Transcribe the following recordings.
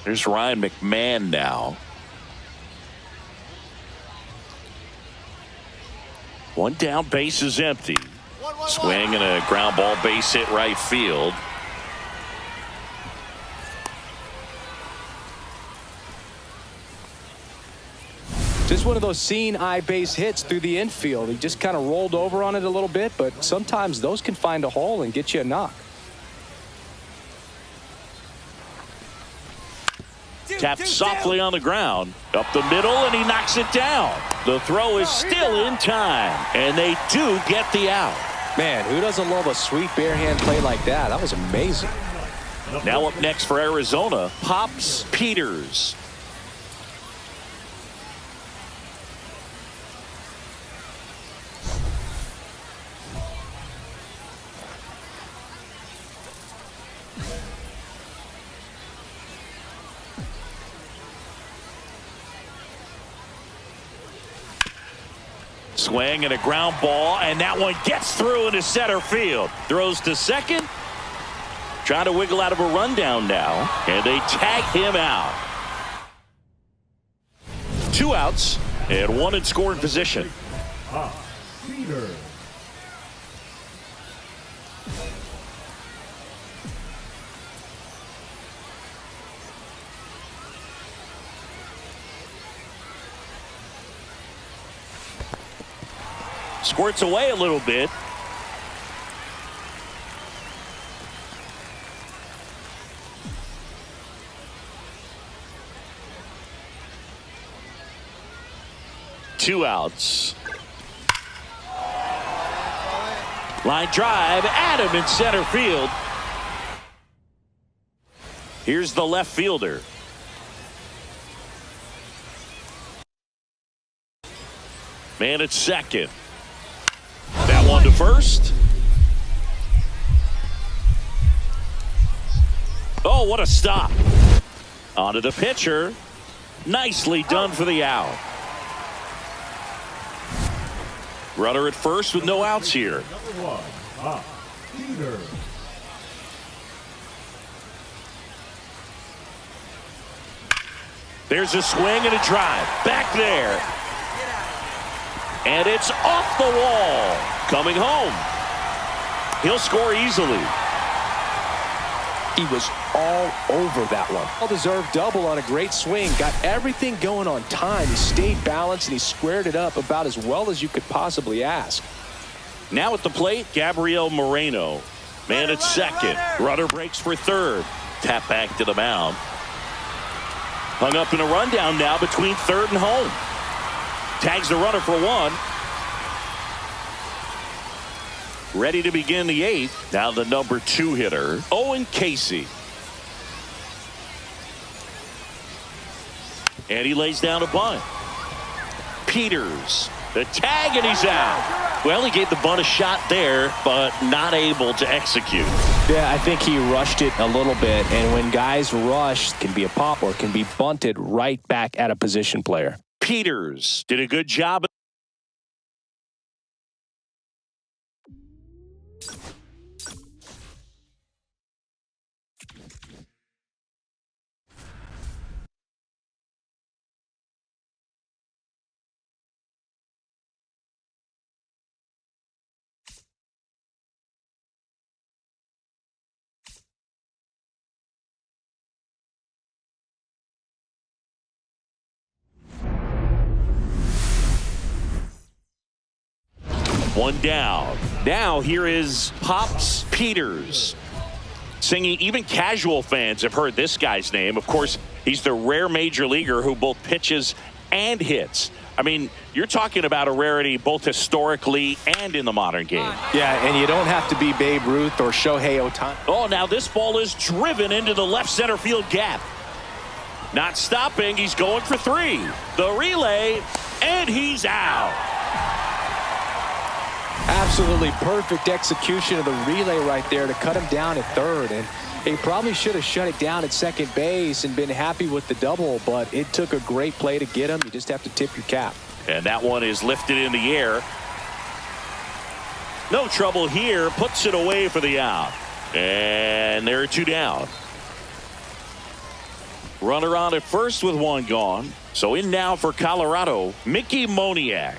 There's Ryan McMahon now. One down, base is empty. Swing and a ground ball, base hit right field. Just one of those seeing eye base hits through the infield. He just kind of rolled over on it a little bit, but sometimes those can find a hole and get you a knock. Tapped softly on the ground, up the middle, and he knocks it down. The throw is still in time, and they do get the out. Man, who doesn't love a sweet bare hand play like that? That was amazing. Now up next for Arizona, Pops Peters. Swing and a ground ball, and that one gets through into center field. Throws to second. Trying to wiggle out of a rundown now, and they tag him out. 2 outs and 1 in scoring position. Peter. Squirts away a little bit. Two outs. Line drive, Adam in center field. Here's the left fielder. Man at second. That one to first. Oh, what a stop. Onto the pitcher. Nicely done for the out. Runner at first with no outs here. Number 1, Peter. There's a swing and a drive. Back there. And it's off the wall. Coming home. He'll score easily. He was all over that one. Well-deserved double on a great swing. Got everything going on time. He stayed balanced and he squared it up about as well as you could possibly ask. Now at the plate, Gabriel Moreno. Man at second. Runner breaks for third. Tap back to the mound. Hung up in a rundown now between third and home. Tags the runner for 1. Ready to begin the 8th. Now the number 2 hitter, Owen Casey. And he lays down a bunt. Peters, the tag, and he's out. Well, he gave the bunt a shot there, but not able to execute. Yeah, I think he rushed it a little bit, and when guys rush, it can be a pop or it can be bunted right back at a position player. Peters did a good job. One down. Now here is Pops Peters. Singing, even casual fans have heard this guy's name. Of course, he's the rare major leaguer who both pitches and hits. I mean, you're talking about a rarity both historically and in the modern game. Yeah, and you don't have to be Babe Ruth or Shohei Ohtani. Oh, now this ball is driven into the left center field gap. Not stopping. He's going for 3. The relay, and he's out. Absolutely perfect execution of the relay right there to cut him down at third. And he probably should have shut it down at second base and been happy with the double, but it took a great play to get him. You just have to tip your cap. And that one is lifted in the air. No trouble here. Puts it away for the out. And there are 2 down. Runner on at first with one gone. So in now for Colorado, Mickey Moniak.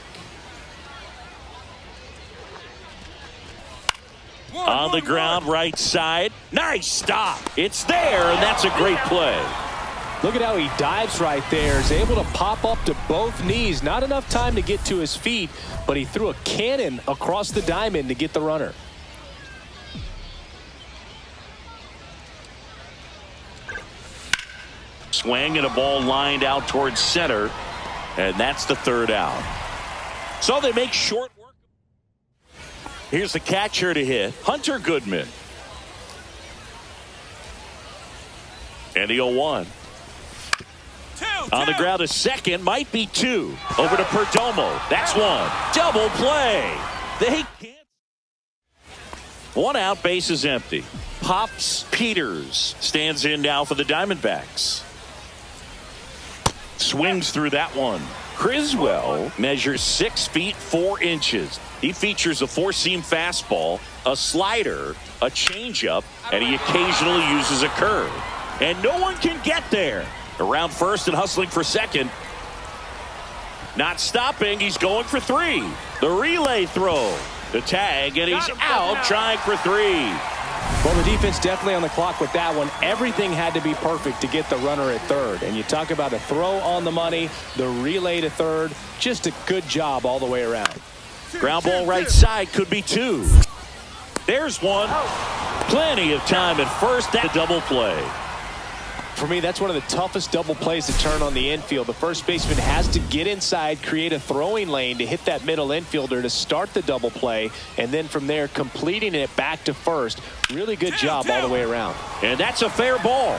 On the ground, right side. Nice stop. It's there, and that's a great play. Look at how he dives right there. He's able to pop up to both knees. Not enough time to get to his feet, but he threw a cannon across the diamond to get the runner. Swing and a ball lined out towards center, and that's the third out. So they make short work. Here's the catcher to hit, Hunter Goodman. And the 0-1. On the ground, a second, might be two. Over to Perdomo. That's one. Double play. They can't. One out, base is empty. Pops Peters stands in now for the Diamondbacks. Swings through that one. Criswell measures 6 feet 4 inches. He features a four-seam fastball, a slider, a changeup, and he occasionally uses a curve. And no one can get there. Around first and hustling for second. Not stopping. He's going for 3. The relay throw. The tag, and he's out trying for 3. Well, the defense definitely on the clock with that one. Everything had to be perfect to get the runner at third. And you talk about a throw on the money, the relay to third. Just a good job all the way around. Ground ball right side, could be 2. There's one. Plenty of time at first. That double play. For me, that's one of the toughest double plays to turn on the infield. The first baseman has to get inside, create a throwing lane to hit that middle infielder to start the double play, and then from there completing it back to first. Really good job all the way around. And that's a fair ball.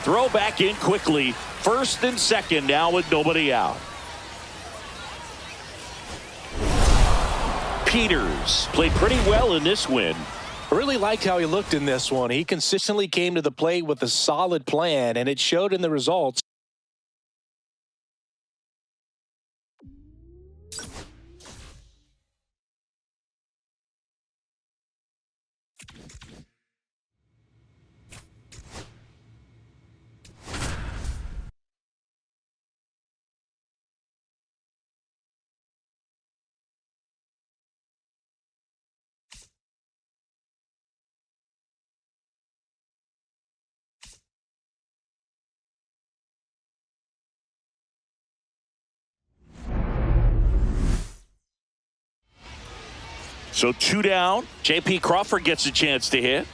Throw back in quickly. First and second now with nobody out. Peters played pretty well in this win. I really liked how he looked in this one. He consistently came to the plate with a solid plan, and it showed in the results. So 2 down. J.P. Crawford gets a chance to hit.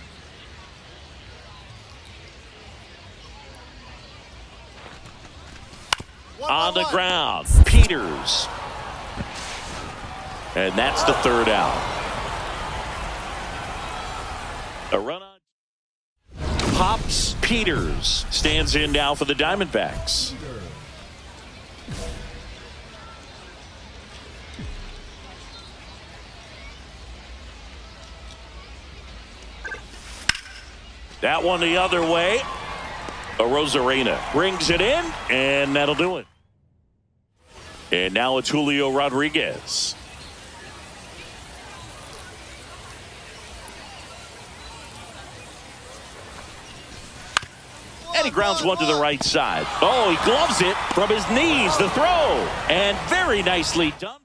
On the ground, Peters. And that's the third out. A run on. Pops Peters stands in now for the Diamondbacks. That one the other way. Arozarena brings it in, and that'll do it. And now it's Julio Rodriguez. And he grounds one to the right side. Oh, he gloves it from his knees. The throw. And very nicely done.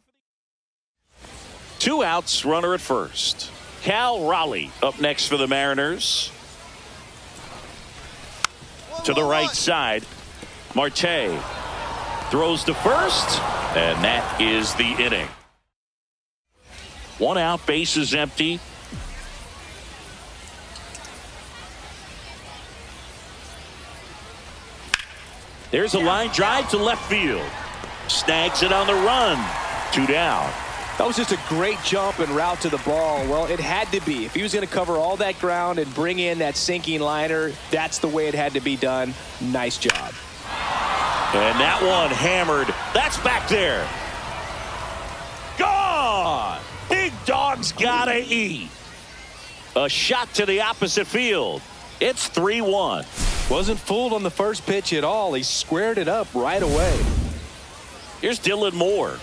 2 outs, runner at first. Cal Raleigh up next for the Mariners. To the right side. Marte throws to first, and that is the inning. 1 out, base is empty. There's a line drive to left field. Snags it on the run. 2 down. That was just a great jump and route to the ball. Well, it had to be. If he was going to cover all that ground and bring in that sinking liner, that's the way it had to be done. Nice job. And that one hammered. That's back there. Gone. Big dog's gotta eat. A shot to the opposite field. It's 3-1. Wasn't fooled on the first pitch at all. He squared it up right away. Here's Dylan Moore.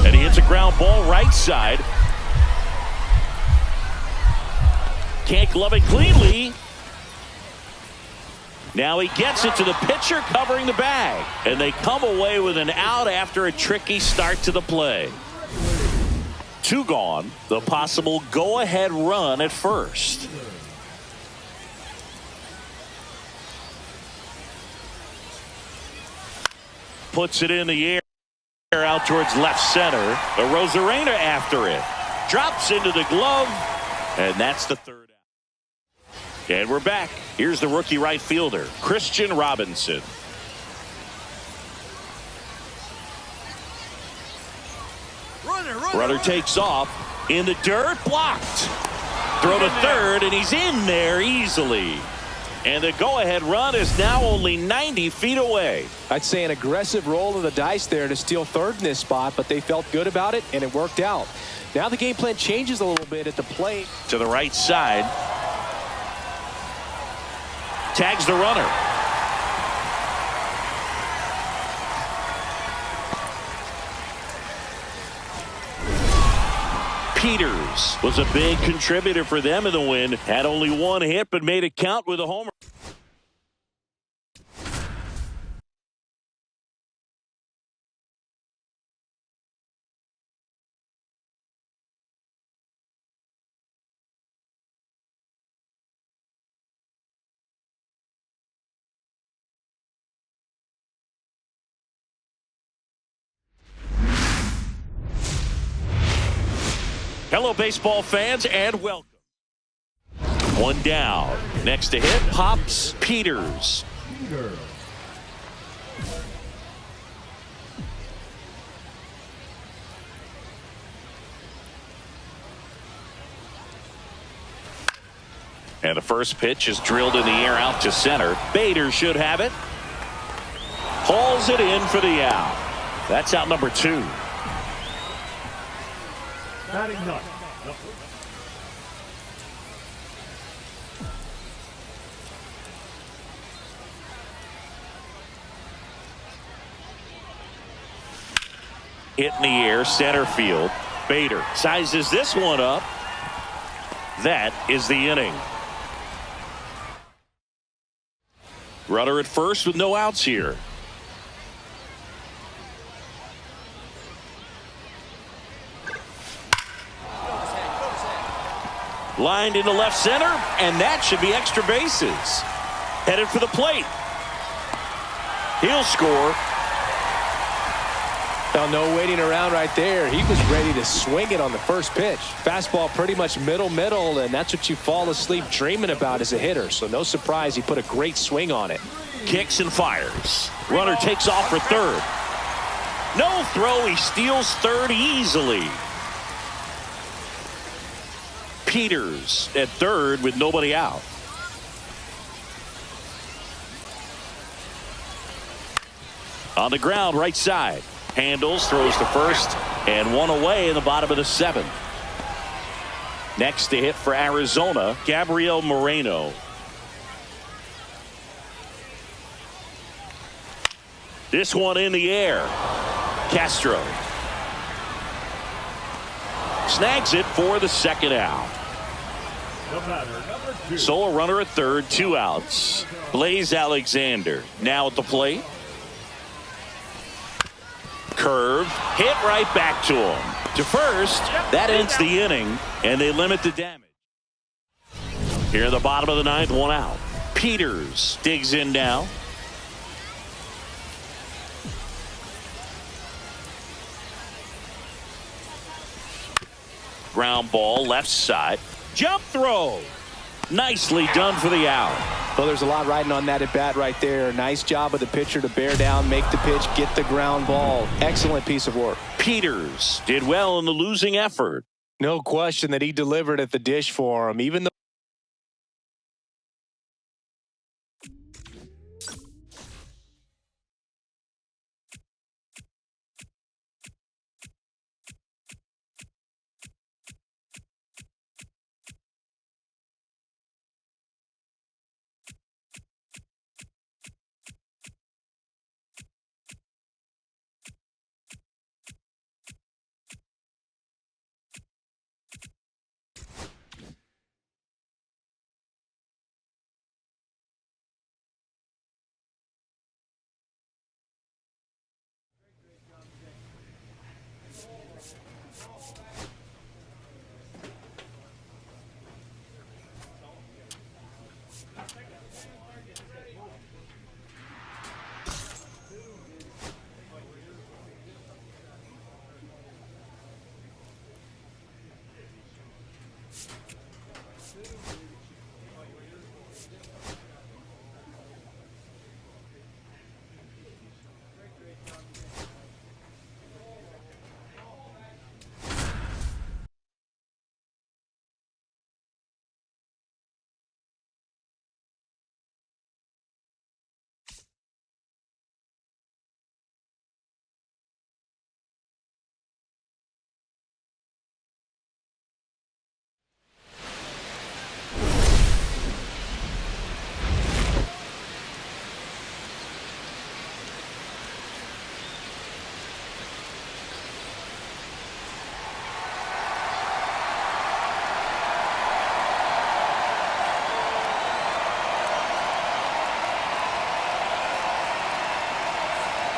And he hits a Ground ball right side. Can't glove it cleanly. Now he gets it to the pitcher covering the bag. And they come away with an out after a tricky start to the play. 2 gone. The possible go-ahead run at first. Puts it in the air out towards left center. Arozarena after it. Drops into the glove. And that's the 3rd out. And we're back. Here's the rookie right fielder, Christian Robinson. Runner takes off in the dirt, blocked. Throw to third, and he's in there easily. And the go-ahead run is now only 90 feet away. I'd say an aggressive roll of the dice there to steal third in this spot, but they felt good about it, and it worked out. Now the game plan changes a little bit at the plate. To the right side. Tags the runner. Peters was a big contributor for them in the win. Had only 1 hit, but made it count with a homer. Hello, baseball fans, and welcome. 1 down. Next to hit, Pops Peters. Peter. And the first pitch is drilled in the air out to center. Bader should have it. Hauls it in for the out. That's out number 2. Batting ninth. Hit in the air, center field. Bader sizes this one up. That is the inning. Runner at first with no outs here. Lined into left center, and that should be extra bases. Headed for the plate. He'll score. Well, no waiting around right there. He was ready to swing it on the first pitch. Fastball pretty much middle, and that's what you fall asleep dreaming about as a hitter. So no surprise he put a great swing on it. Kicks and fires. Runner takes off for third. No throw. He steals third easily. Peters at third with nobody out. On the ground, right side. Handles, throws to first, and 1 away in the bottom of the 7th. Next to hit for Arizona, Gabriel Moreno. This one in the air. Castro snags it for the 2nd out. The batter, number 2. So a runner at third, 2 outs. Blaze Alexander now at the plate. Curve, hit right back to him. To first, that ends the inning, and they limit the damage. Here in the bottom of the 9th, 1 out. Peters digs in now. Ground ball, left side. Jump throw. Nicely done for the out. Well, there's a lot riding on that at bat right there. Nice job of the pitcher to bear down, make the pitch, get the ground ball. Excellent piece of work. Peters did well in the losing effort. No question that he delivered at the dish for him, even though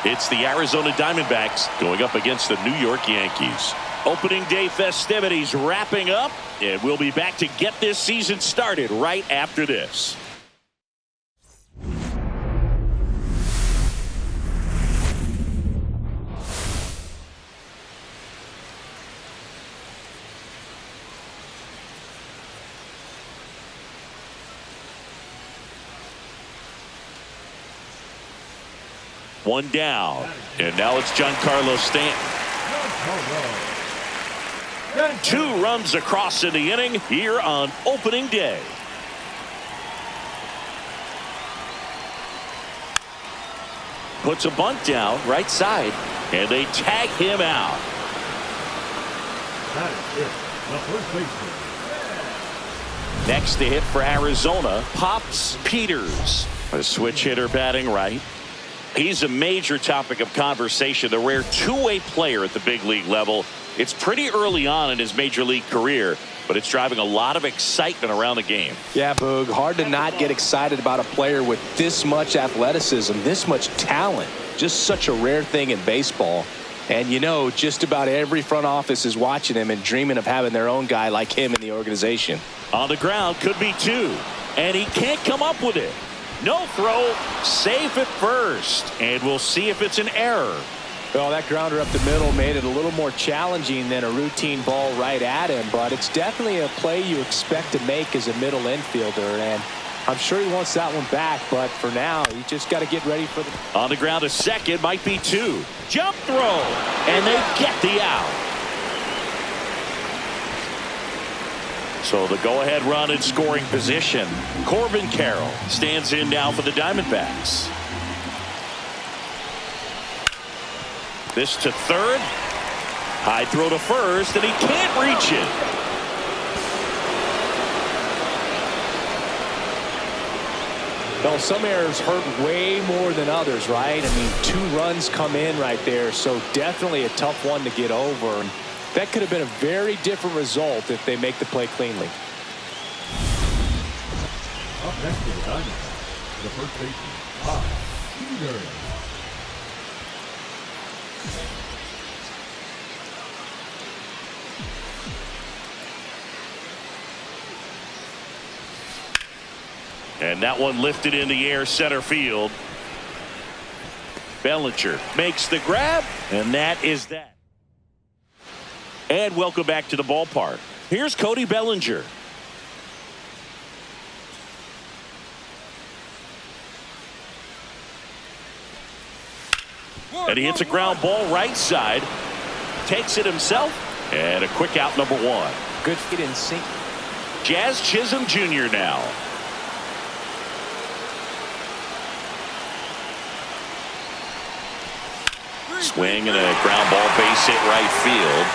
It's the Arizona Diamondbacks going up against the New York Yankees. Opening day festivities wrapping up, and we'll be back to get this season started right after this. One down, and now it's Giancarlo Stanton. 2 runs across in the inning here on opening day. Puts a bunt down right side, and they tag him out. That is it. The first baseman. Next to hit for Arizona, Pops Peters. A switch hitter batting right. He's a major topic of conversation, the rare two-way player at the big league level. It's pretty early on in his major league career, but it's driving a lot of excitement around the game. Yeah, Boog, hard to not get excited about a player with this much athleticism, this much talent. Just such a rare thing in baseball. And you know, just about every front office is watching him and dreaming of having their own guy like him in the organization. On the ground, could be 2, and he can't come up with it. No throw, safe at first, and we'll see if it's an error. Well, that grounder up the middle made it a little more challenging than a routine ball right at him, but it's definitely a play you expect to make as a middle infielder, and I'm sure he wants that one back, but for now, you just got to get ready for the... On the ground, a second, might be 2. Jump throw, and they get the out. So the go-ahead run in scoring position. Corbin Carroll stands in now for the Diamondbacks. This to third. High throw to first, and he can't reach it. Well, some errors hurt way more than others, right? I mean, 2 runs come in right there, so definitely a tough one to get over. That could have been a very different result if they make the play cleanly. Up next to the Diamondbacks, the first baseman, Pops Peters. And that one lifted in the air center field. Bellinger makes the grab, and that is that. And welcome back to the ballpark. Here's Cody Bellinger. And he hits a ground ball right side. Takes it himself. And a quick out, number 1. Good feet in sync. Jazz Chisholm Jr. now. Swing and a ground ball, base hit right field.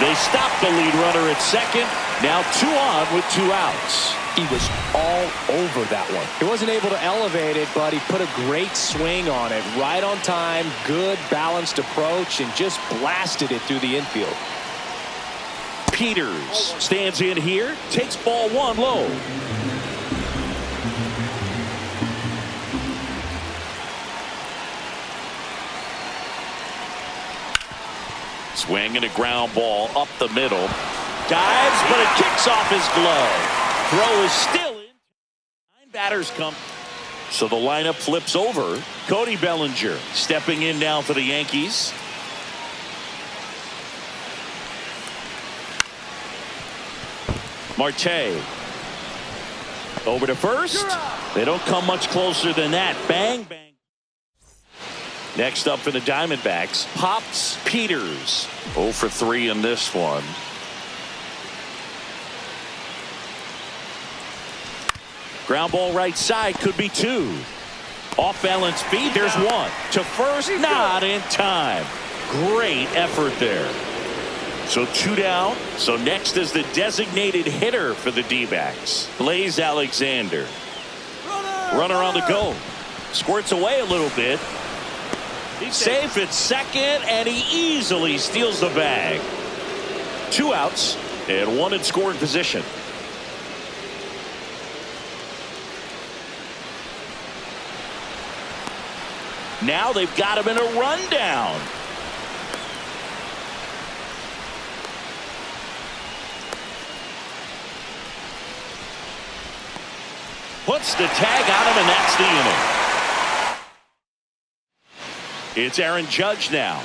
They stop the lead runner at second. Now 2 on with 2 outs. He was all over that one. He wasn't able to elevate it, but he put a great swing on it. Right on time, good balanced approach, and just blasted it through the infield. Peters stands in here, takes ball 1 low. Swing and a ground ball up the middle. Dives, but it kicks off his glove. Throw is still in. 9 batters come. So the lineup flips over. Cody Bellinger stepping in now for the Yankees. Marte. Over to first. They don't come much closer than that. Bang, bang. Next up for the Diamondbacks, Pops Peters. 0 for 3 in this one. Ground ball right side, could be 2. Off balance feed, there's 1. To first, not in time. Great effort there. So 2 down. So next is the designated hitter for the D-backs, Blaze Alexander. Runner on the go. Squirts away a little bit. Safe at second, and he easily steals the bag. 2 outs and 1 in scoring position. Now they've got him in a rundown. Puts the tag on him, and that's the inning. It's Aaron Judge now.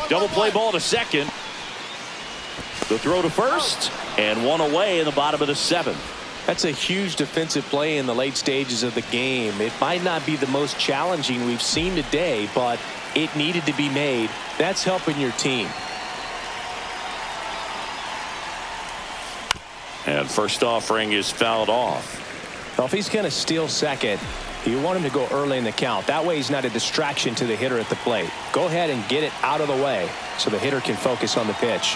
Double play ball to second. The throw to first, and one away in the bottom of the seventh. That's a huge defensive play in the late stages of the game. It might not be the most challenging we've seen today, but it needed to be made. That's helping your team. And first offering is fouled off. Well, if he's going to steal second, you want him to go early in the count. That way he's not a distraction to the hitter at the plate. Go ahead and get it out of the way so the hitter can focus on the pitch.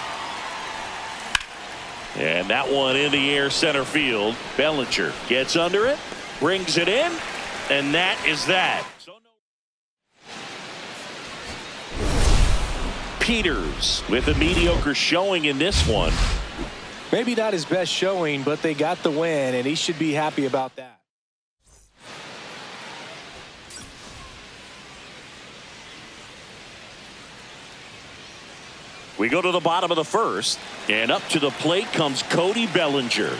And that one in the air center field. Bellinger gets under it, brings it in, and that is that. Peters with a mediocre showing in this one. Maybe not his best showing, but they got the win, and he should be happy about that. We go to the bottom of the first, and up to the plate comes Cody Bellinger.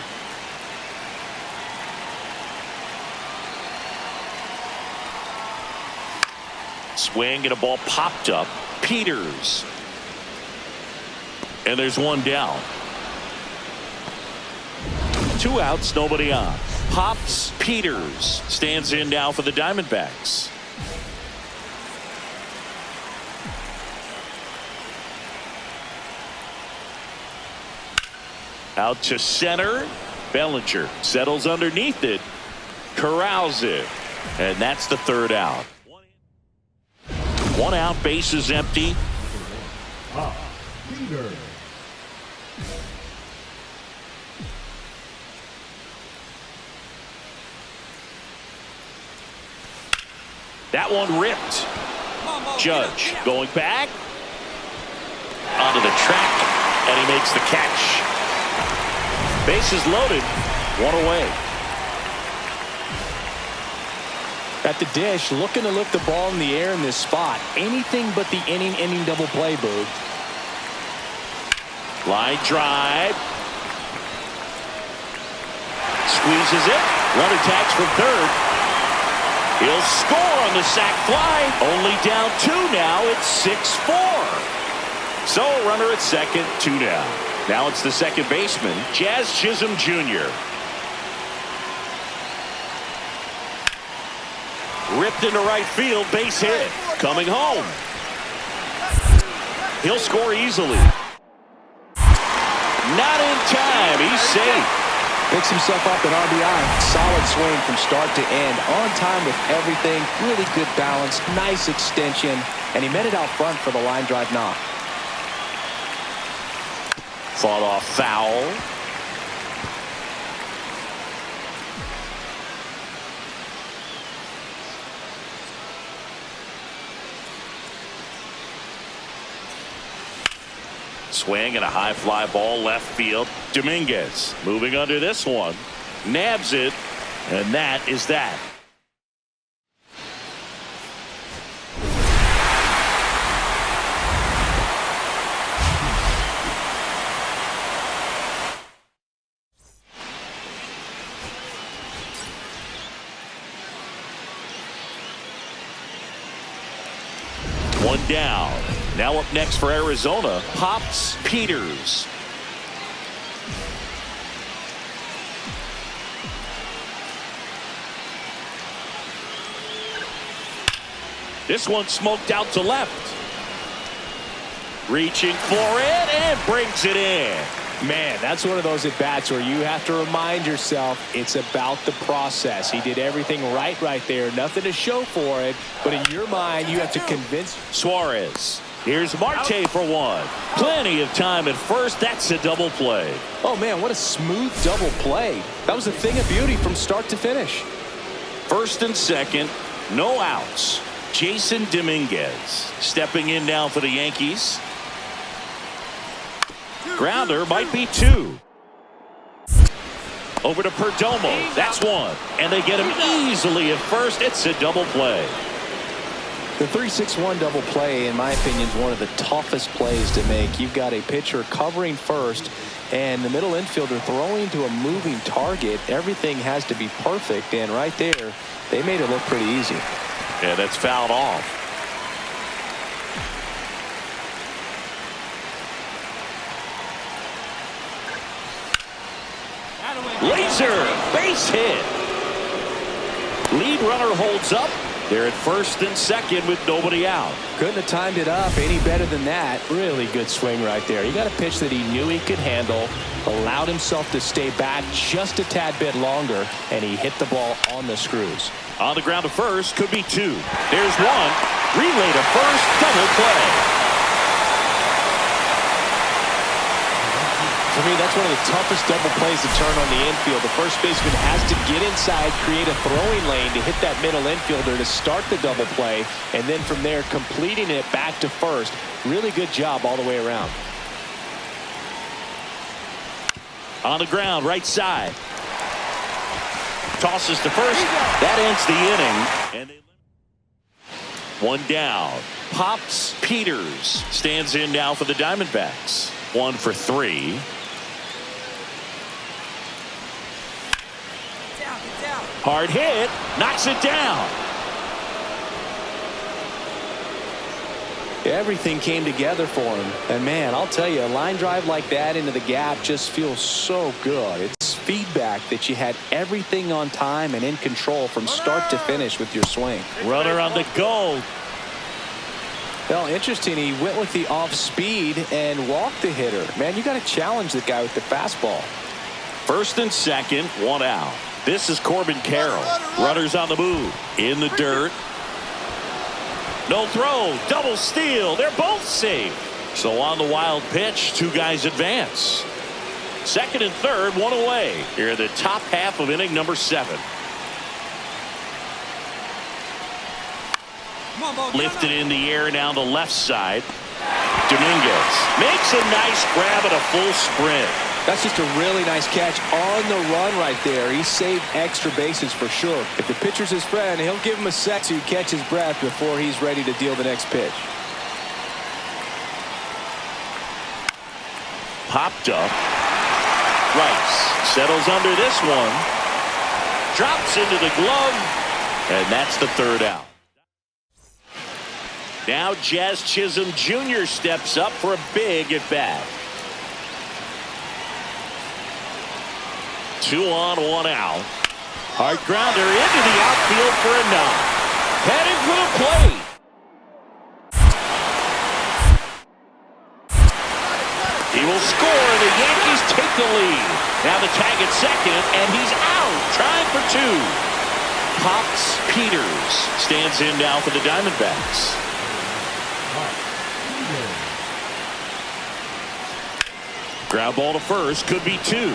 Swing and a ball popped up. Peters. And there's one down. 2 outs, nobody on. Pops Peters stands in now for the Diamondbacks. Out to center. Bellinger settles underneath it. Corrals it. And that's the third out. 1 out, bases empty. Peter. That one ripped. Judge going back onto the track, and he makes the catch. Bases loaded, 1 away. At the dish, looking to lift the ball in the air in this spot. Anything but the inning double play, Boog. Line drive. Squeezes it. Runner tags from third. He'll score on the sac fly. Only down 2 now. It's 6-4. So a runner at second, 2 down. Now it's the second baseman, Jazz Chisholm Jr. Ripped into right field, base hit. Coming home. He'll score easily. Not in time. He's safe. Picks himself up an RBI. Solid swing from start to end. On time with everything. Really good balance. Nice extension. And he met it out front for the line drive knock. Fought off foul. Swing and a high fly ball left field. Dominguez moving under this one. Nabs it. And that is that. One down. Now up next for Arizona, Pops Peters. This one smoked out to left. Reaching for it and brings it in. Man, that's one of those at-bats where you have to remind yourself it's about the process. He did everything right there. Nothing to show for it. But in your mind, you have to convince. Suarez. Here's Marte for one. Plenty of time at first. That's a double play. Oh, man, what a smooth double play. That was a thing of beauty from start to finish. First and second, no outs. Jason Dominguez stepping in now for the Yankees. Grounder might be 2. Over to Perdomo. That's one. And they get him easily at first. It's a double play. The 3-6-1 double play, in my opinion, is one of the toughest plays to make. You've got a pitcher covering first and the middle infielder throwing to a moving target. Everything has to be perfect, and right there, they made it look pretty easy. Yeah, that's fouled off. Laser, base hit. Lead runner holds up. They're at first and second with nobody out. Couldn't have timed it up any better than that. Really good swing right there. He got a pitch that he knew he could handle, allowed himself to stay back just a tad bit longer, and he hit the ball on the screws. On the ground to first, could be two. There's one. Relay to first, double play. For me, that's one of the toughest double plays to turn on the infield. The first baseman has to get inside, create a throwing lane to hit that middle infielder to start the double play, and then from there completing it back to first. Really good job all the way around. On the ground, right side. Tosses to first. That ends the inning. And one down. Pops Peters stands in now for the Diamondbacks. 1 for 3. Hard hit, knocks it down. Everything came together for him. And man, I'll tell you, a line drive like that into the gap just feels so good. It's feedback that you had everything on time and in control from start to finish with your swing. Runner on the go. Well, interesting. He went with the off speed and walked the hitter. Man, you got to challenge the guy with the fastball. First and second, one out. This is Corbin Carroll. Runners on the move. In the dirt. No throw. Double steal. They're both safe. So on the wild pitch, two guys advance. Second and third, one away. Here in the top half of inning number 7. Lifted in the air down the left side. Dominguez makes a nice grab at a full sprint. That's just a really nice catch on the run right there. He saved extra bases for sure. If the pitcher's his friend, he'll give him a sec to catch his breath before he's ready to deal the next pitch. Popped up. Rice settles under this one. Drops into the glove. And that's the third out. Now Jazz Chisholm Jr. steps up for a big at bat. 2 on, 1 out. Hard grounder into the outfield for a knock. Heading for the plate. He will score. The Yankees take the lead. Now the tag at second, and he's out. Trying for 2. Pops Peters stands in now for the Diamondbacks. Ground ball to first, could be 2.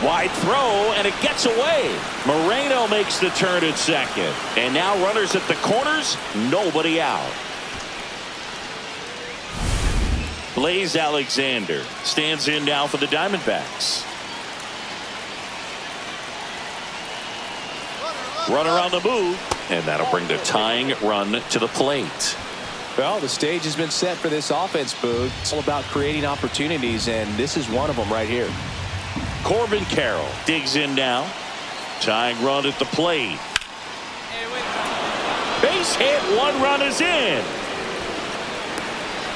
Wide throw, and it gets away. Moreno makes the turn at second. And now runners at the corners, nobody out. Blaze Alexander stands in now for the Diamondbacks. Runner on the move, and that'll bring the tying run to the plate. Well, the stage has been set for this offense, Boog. It's all about creating opportunities, and this is one of them right here. Corbin Carroll digs in now. Tying run at the plate. Base hit, 1 run is in.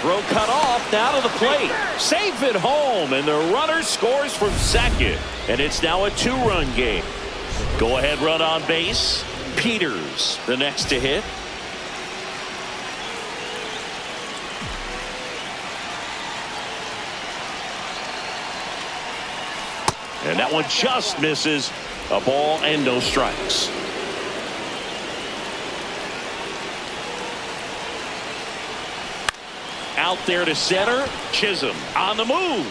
Throw cut off, now to the plate. Safe at home, and the runner scores from second. And it's now a 2-run game. Go ahead run on base. Peters, the next to hit. And that one just misses. A ball and no strikes. Out there to center. Chisholm on the move.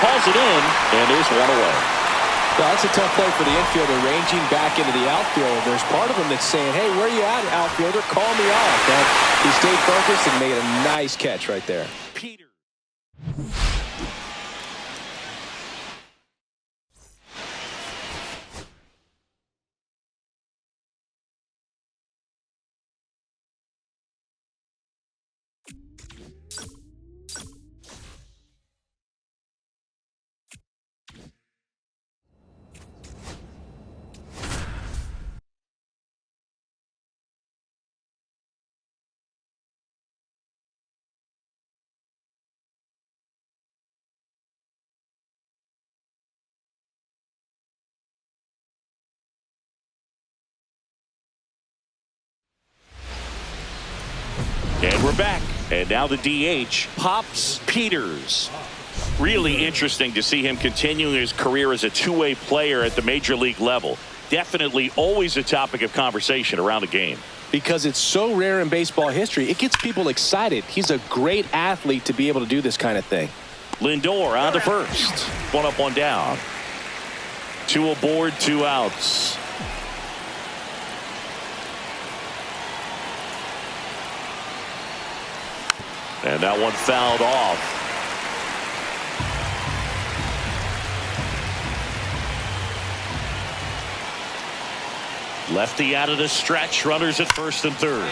Hauls it in, and there's 1 away. Well, that's a tough play for the infielder, ranging back into the outfield. There's part of him that's saying, hey, where you at, outfielder? Call me off. But he stayed focused and made a nice catch right there. Peter. back. And now the DH, Pops Peters. Really interesting to see him continuing his career as a two-way player at the major league level. Definitely always a topic of conversation around the game. Because it's so rare in baseball history, it gets people excited. He's a great athlete to be able to do this kind of thing. Lindor on to first. One up, one down. Two aboard, 2 outs. And that one fouled off. Lefty out of the stretch. Runners at first and third.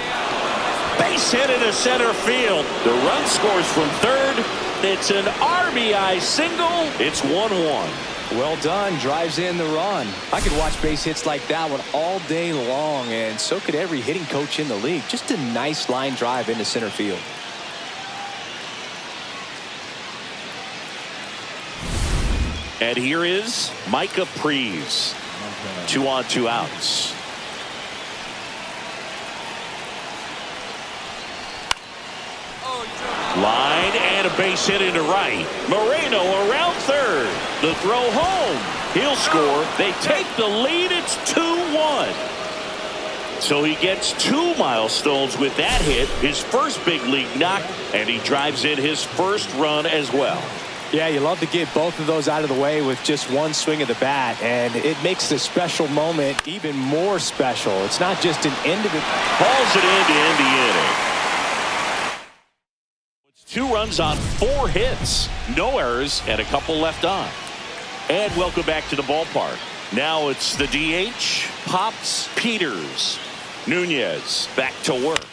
Base hit into center field. The run scores from third. It's an RBI single. It's 1-1. Well done. Drives in the run. I could watch base hits like that one all day long, and so could every hitting coach in the league. Just a nice line drive into center field. And here is Micah Pries. 2 on, 2 outs. Line and a base hit into right. Moreno around third. The throw home. He'll score. They take the lead. It's 2-1. So he gets 2 milestones with that hit. His first big league knock. And he drives in his first run as well. Yeah, you love to get both of those out of the way with just one swing of the bat, and it makes the special moment even more special. It's not just an end of it. Hauls it in to end the inning. It's 2 runs on 4 hits. No errors and a couple left on. And welcome back to the ballpark. Now it's the DH, Pops Peters. Nunez back to work.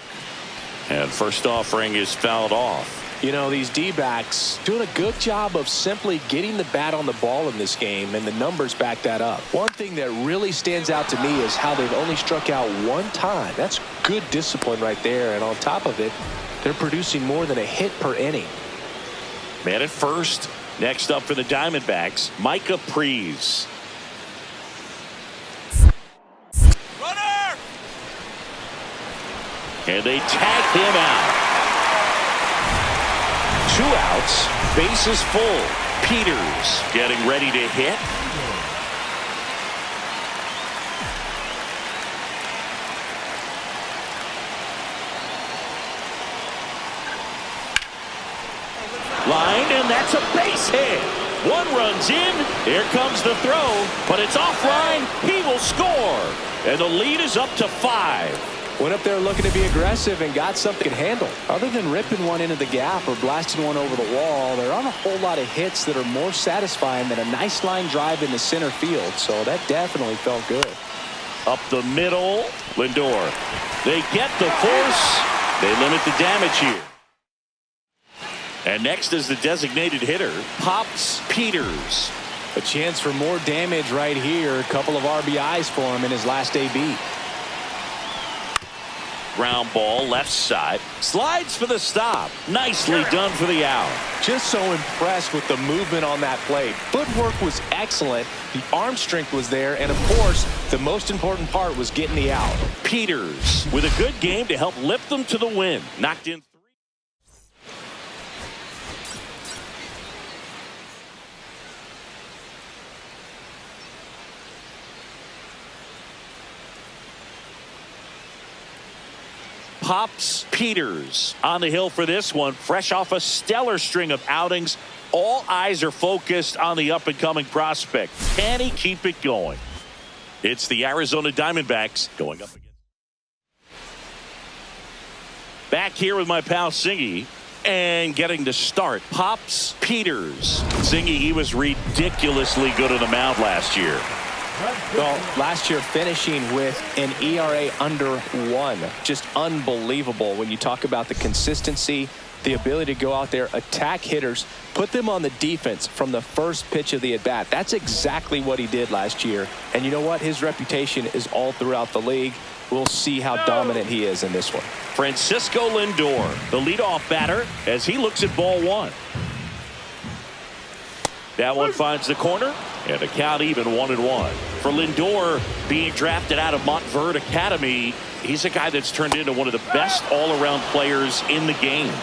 And first offering is fouled off. You know, these D-backs doing a good job of simply getting the bat on the ball in this game, and the numbers back that up. One thing that really stands out to me is how they've only struck out 1 time. That's good discipline right there, and on top of it, they're producing more than a hit per inning. Man at first. Next up for the Diamondbacks, Micah Pries. Runner! And they tag him out. 2 outs, bases full. Peters getting ready to hit. Line, and that's a base hit. 1 runs in. Here comes the throw, but it's offline. He will score. And the lead is up to 5. Went up there looking to be aggressive and got something to handle. Other than ripping one into the gap or blasting one over the wall, there aren't a whole lot of hits that are more satisfying than a nice line drive into center field. So that definitely felt good. Up the middle, Lindor. They get the force. They limit the damage here. And next is the designated hitter, Pops Peters. A chance for more damage right here. A couple of RBIs for him in his last AB. Ground ball left side. Slides for the stop. Nicely done for the out. Just so impressed with the movement on that play. Footwork was excellent. The arm strength was there. And, of course, the most important part was getting the out. Peters with a good game to help lift them to the win. Knocked in 3. Pops Peters on the hill for this one, fresh off a stellar string of outings. All eyes are focused on the up-and-coming prospect. Can he keep it going? It's the Arizona Diamondbacks going up again. Back here with my pal Singy and getting to start. Pops Peters. Singy, he was ridiculously good on the mound last year. Well, last year finishing with an ERA under 1. Just unbelievable when you talk about the consistency, the ability to go out there, attack hitters, put them on the defense from the first pitch of the at-bat. That's exactly what he did last year. And you know what? His reputation is all throughout the league. We'll see how dominant he is in this one. Francisco Lindor, the leadoff batter, as he looks at ball 1. That one finds the corner, and the count even 1-1. For Lindor, being drafted out of Montverde Academy, he's a guy that's turned into one of the best all-around players in the game.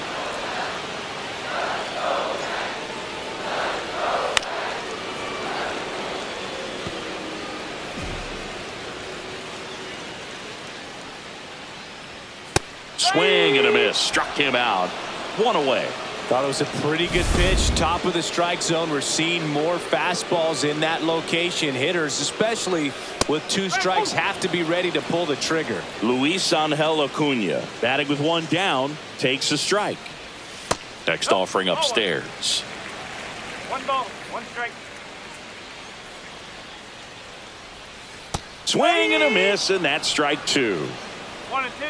Swing and a miss. Struck him out. One away. Thought it was a pretty good pitch. Top of the strike zone. We're seeing more fastballs in that location. Hitters, especially with 2 strikes, have to be ready to pull the trigger. Luis Angel Acuna, batting with 1 down, takes a strike. Next offering upstairs. 1 ball, 1 strike. Swing and a miss, and that's strike 2. 1 and 2.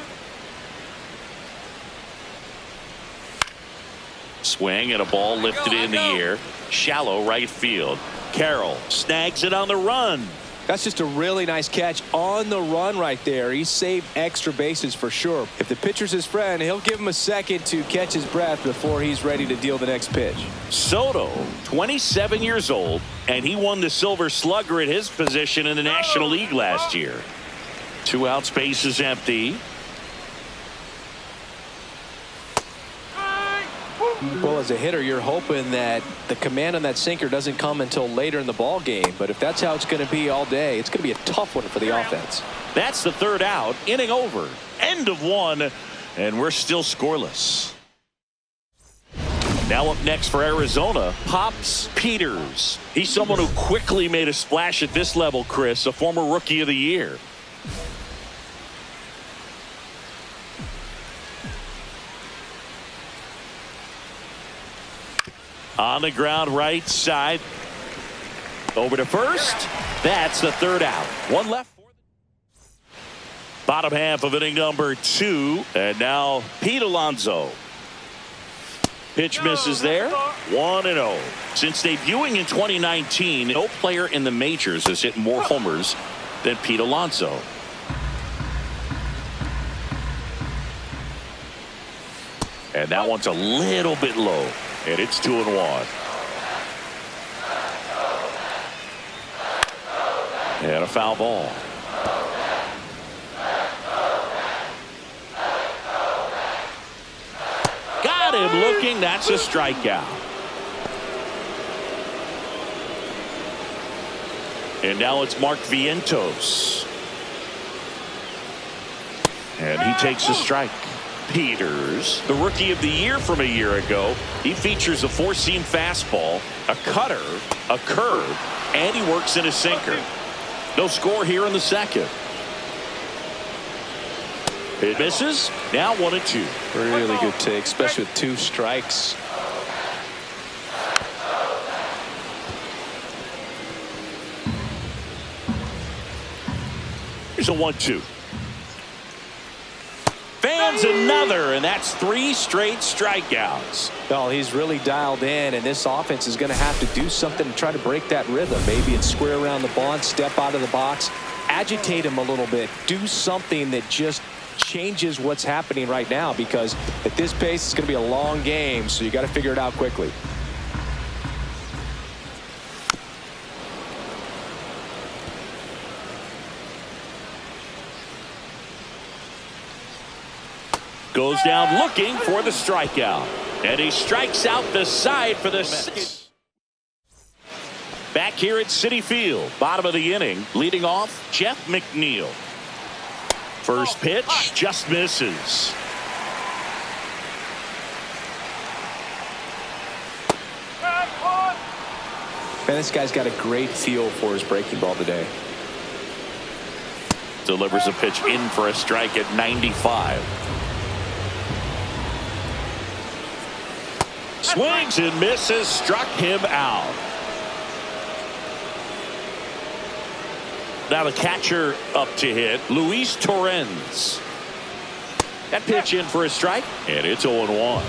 Swing and a ball lifted in the air. Shallow right field. Carroll snags it on the run. That's just a really nice catch on the run right there. He saved extra bases for sure. If the pitcher's his friend, he'll give him a second to catch his breath before he's ready to deal the next pitch. Soto, 27 years old, and he won the Silver Slugger at his position in the National League last year. 2 outs, base is empty. Well, as a hitter, you're hoping that the command on that sinker doesn't come until later in the ball game. But if that's how it's going to be all day, it's going to be a tough one for the offense. That's the 3rd out. Inning over. End of 1. And we're still scoreless. Now up next for Arizona, Pops Peters. He's someone who quickly made a splash at this level, Chris, a former Rookie of the Year. On the ground, right side. Over to first. That's the 3rd out. 1 left. Bottom half of inning number 2. And now Pete Alonso. Pitch misses there. 1-0. Since debuting in 2019, no player in the majors has hit more homers than Pete Alonso. And that one's a little bit low. And it's 2-1. And a foul ball. Got him looking. That's a strikeout. And now it's Mark Vientos. And he takes a strike. Peters, the Rookie of the Year from a year ago. He features a 4-seam fastball, a cutter, a curve, and he works in a sinker. No score here in the 2nd. It misses. Now 1-2. Really good take, especially with 2 strikes. Here's a 1-2. Fans another, and that's 3 straight strikeouts. Well, he's really dialed in, and this offense is going to have to do something to try to break that rhythm. Maybe it's square around the bond, step out of the box, agitate him a little bit, do something that just changes what's happening right now, because at this pace, it's going to be a long game, so you got to figure it out quickly. Goes down looking for the strikeout. And he strikes out the side for the 6th. Back here at Citi Field, bottom of the inning, leading off Jeff McNeil. First pitch just misses. Man, this guy's got a great feel for his breaking ball today. Delivers a pitch in for a strike at 95. Swings and misses, struck him out. Now the catcher up to hit, Luis Torrens. That pitch in for a strike, and it's 0-1.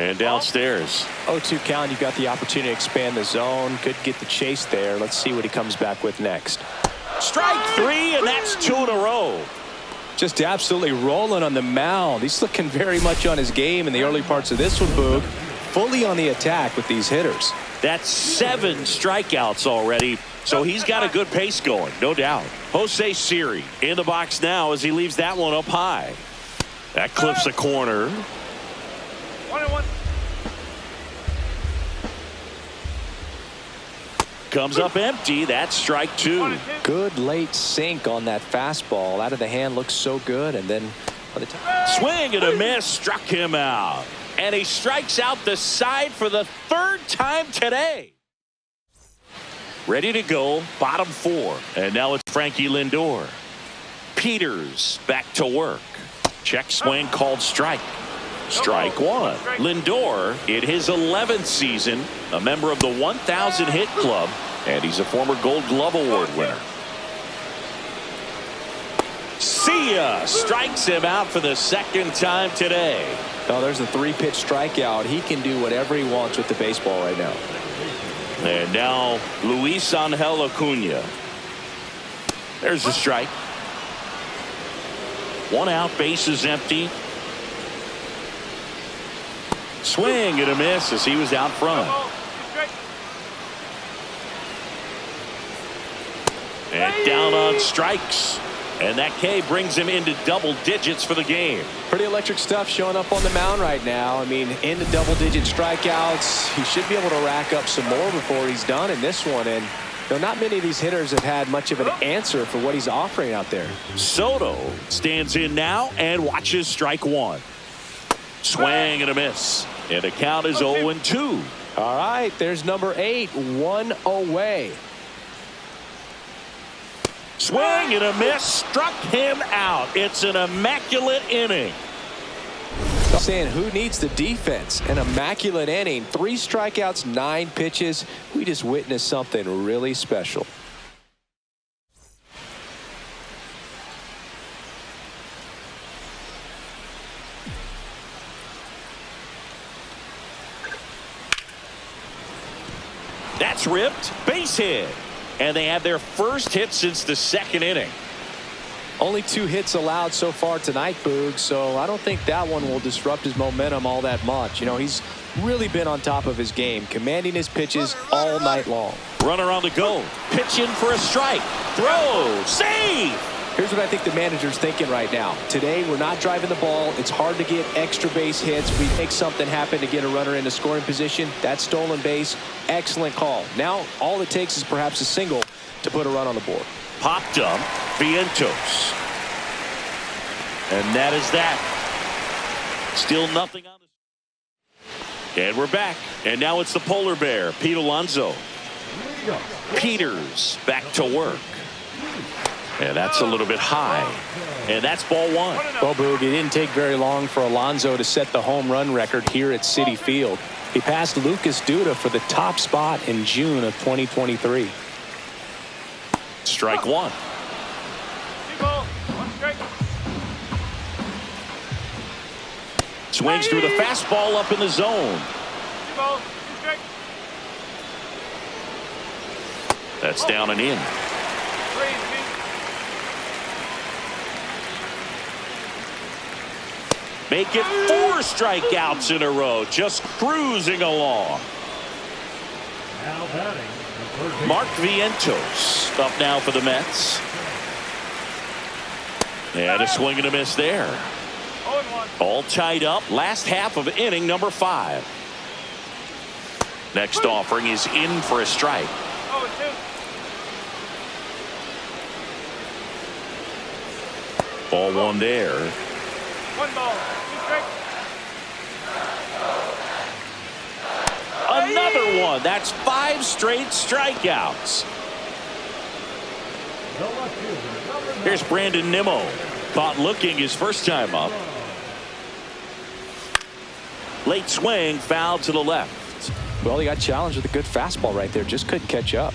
And downstairs. 0-2 count. You've got the opportunity to expand the zone. Could get the chase there. Let's see what he comes back with next. Strike three, and that's 2 in a row. Just absolutely rolling on the mound. He's looking very much on his game in the early parts of this one, Boog. Fully on the attack with these hitters. That's 7 strikeouts already, so he's got a good pace going, no doubt. Jose Siri in the box now as he leaves that one up high. That clips the corner. 1-1. Comes up empty. That's strike 2. Good late sink on that fastball. Out of the hand looks so good, and then by the time Swing and a miss, struck him out. And he strikes out the side for the 3rd time today. Ready to go, bottom 4. And now it's Frankie Lindor. Peters back to work. Check swing called strike. Strike 1. Lindor in his 11th season, a member of the 1,000 hit club, and he's a former Gold Glove Award winner. See ya! Strikes him out for the 2nd time today. oh, there's a 3-pitch strikeout. He can do whatever he wants with the baseball right now. And now Luis Angel Acuna. There's the strike. 1 out, base is empty. Swing and a miss as he was out front. And down on strikes. And that K brings him into double digits for the game. Pretty electric stuff showing up on the mound right now. I mean, into double-digit strikeouts. He should be able to rack up some more before he's done in this one. And not many of these hitters have had much of an answer for what he's offering out there. Soto stands in now and watches strike 1. Swing and a miss. And the count is 0-2. All right, there's number 8, 1 away. Swing and a miss, struck him out. It's an immaculate inning. Saying who needs the defense? An immaculate inning. 3 strikeouts, 9 pitches. We just witnessed something really special. That's ripped, base hit. And they have their first hit since the 2nd inning. Only 2 hits allowed so far tonight, Boog, so I don't think that one will disrupt his momentum all that much. You know, he's really been on top of his game, commanding his pitches all night long. Runner on the go, pitching for a strike, throw, save. Here's what I think the manager's thinking right now. Today, we're not driving the ball. It's hard to get extra base hits. We make something happen to get a runner into scoring position. That's stolen base. Excellent call. Now, all it takes is perhaps a single to put a run on the board. Popped up, Vientos. And that is that. Still nothing on the... And we're back. And now it's the polar bear, Pete Alonso. Peters back to work. And that's a little bit high. And that's ball 1. Well, Boog, it didn't take very long for Alonso to set the home run record here at Citi Field. He passed Lucas Duda for the top spot in June of 2023. Strike 1. 2 balls, 1 strike. Swings through the fastball up in the zone. 2 balls, 2 strikes. That's down and in. 3 and 2. Make it 4 strikeouts in a row. Just cruising along. Now batting, the third baseman. Mark Vientos up now for the Mets. And a swing and a miss there. 0-1. All tied up. Last half of inning number 5. Next offering is in for a strike. 0-2. Ball 1 there. 1 ball, 2 strikes. Another one. That's 5 straight strikeouts. The left fielder, number 9. Here's Brandon Nimmo. Caught looking his first time up. Late swing, foul to the left. Well, he got challenged with a good fastball right there. Just couldn't catch up.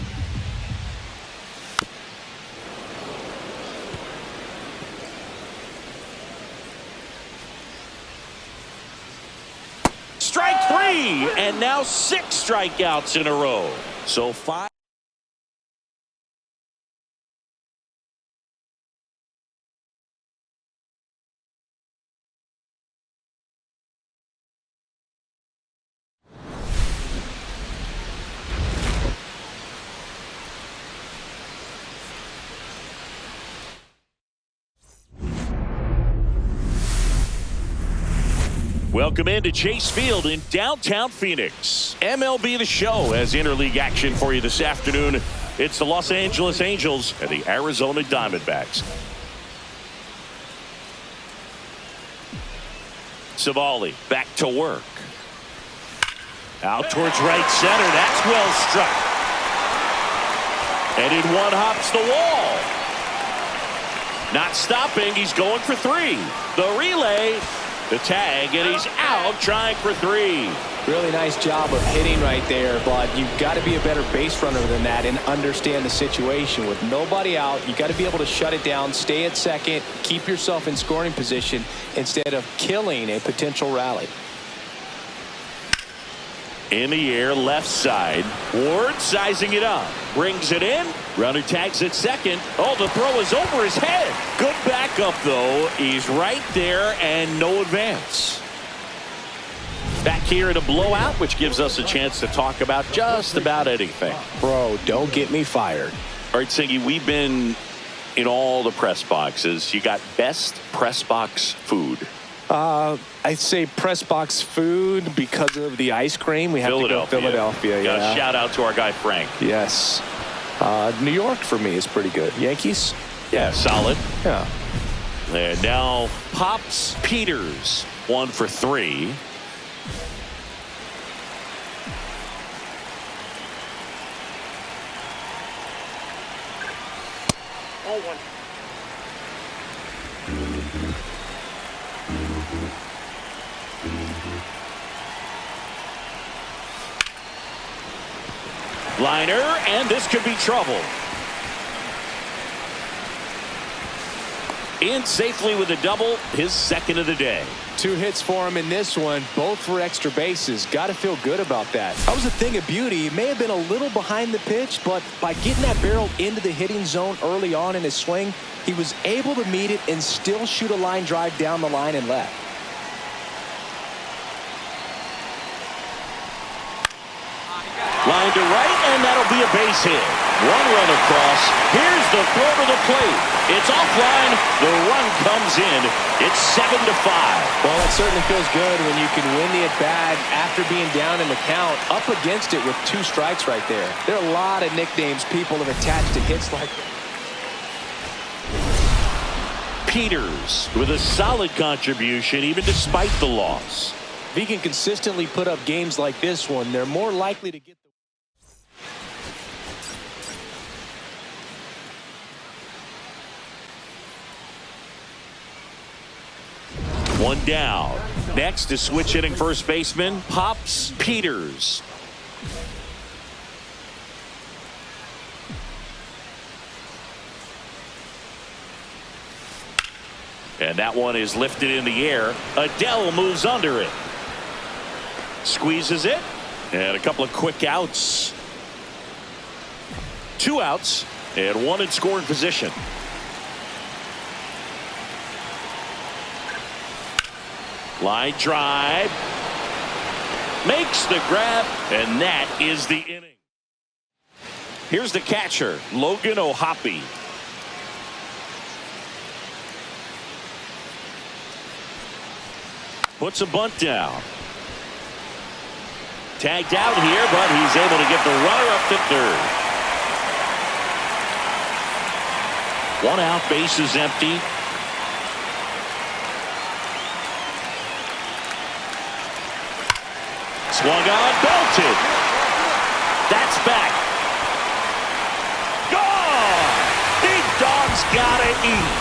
Strike and now 6 strikeouts in a row. So 5. Welcome into Chase Field in downtown Phoenix. MLB The Show has interleague action for you this afternoon. It's the Los Angeles Angels and the Arizona Diamondbacks. Savali back to work. Out towards right center. That's well struck. And in one hops the wall. Not stopping. He's going for 3. The relay. The tag, and he's out trying for 3. Really nice job of hitting right there, but you've got to be a better base runner than that and understand the situation. With nobody out, you got to be able to shut it down, stay at second, keep yourself in scoring position instead of killing a potential rally. In the air, left side. Ward sizing it up. Brings it in. Runner tags at second. Oh, the throw is over his head. Good backup, though. He's right there and no advance. Back here at a blowout, which gives us a chance to talk about just about anything. Bro, don't get me fired. All right, Singy, we've been in all the press boxes. You got best press box food. I'd say press box food because of the ice cream. We have to go Philadelphia. Yeah. Shout out to our guy Frank. Yes. New York for me is pretty good. Yankees? Yeah, solid. Yeah. And now Pops Peters, 1 for 3. Oh, 1. Liner, and this could be trouble. In safely with a double, his second of the day. 2 hits for him in this one, both for extra bases. Got to feel good about that. That was a thing of beauty. He may have been a little behind the pitch, but by getting that barrel into the hitting zone early on in his swing, he was able to meet it and still shoot a line drive down the line and left. Line to right, and that'll be a base hit. 1 run across. Here's the throw to the plate. It's offline. The run comes in. It's 7-5. Well, that certainly feels good when you can win the at-bat after being down in the count, up against it with 2 strikes right there. There are a lot of nicknames people have attached to hits like that. Peters with a solid contribution, even despite the loss. If he can consistently put up games like this one, they're more likely to get the 1 down. Next is switch hitting first baseman Pops Peters. And that one is lifted in the air. Adele moves under it. Squeezes it. And a couple of quick outs. 2 outs and 1 in scoring position. Line drive. Makes the grab, and that is the inning. Here's the catcher, Logan O'Hoppe. Puts a bunt down. Tagged out here, but he's able to get the runner up to third. 1 out, base is empty. Swung on, belted. That's back. Gone! Big Dog's gotta eat.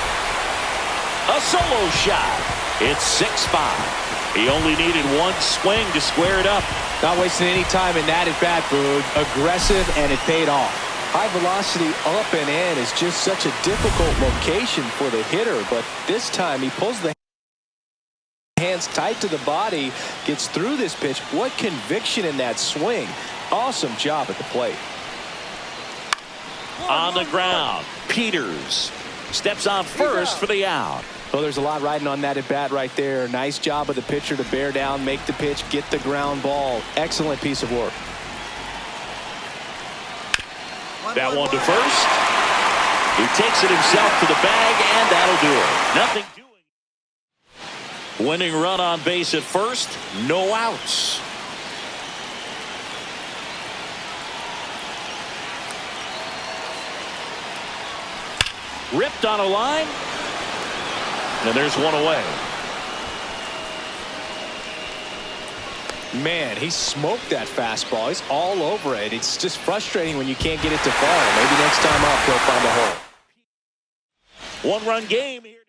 A solo shot. It's 6-5. He only needed 1 swing to square it up. Not wasting any time in that at-bat, Boog. Aggressive, and it paid off. High velocity up and in is just such a difficult location for the hitter, but this time he pulls the Hands tight to the body, gets through this pitch. What conviction in that swing. Awesome job at the plate. On the ground, Peters steps on first for the out. Well, there's a lot riding on that at bat right there. Nice job of the pitcher to bear down, make the pitch, get the ground ball. Excellent piece of work. That one to first. He takes it himself to the bag, and that'll do it. Nothing doing. Winning run on base at first, no outs. Ripped on a line, and there's one away. Man, he smoked that fastball. He's all over it. It's just frustrating when you can't get it to fall. Maybe next time up he'll find a hole. One-run game here.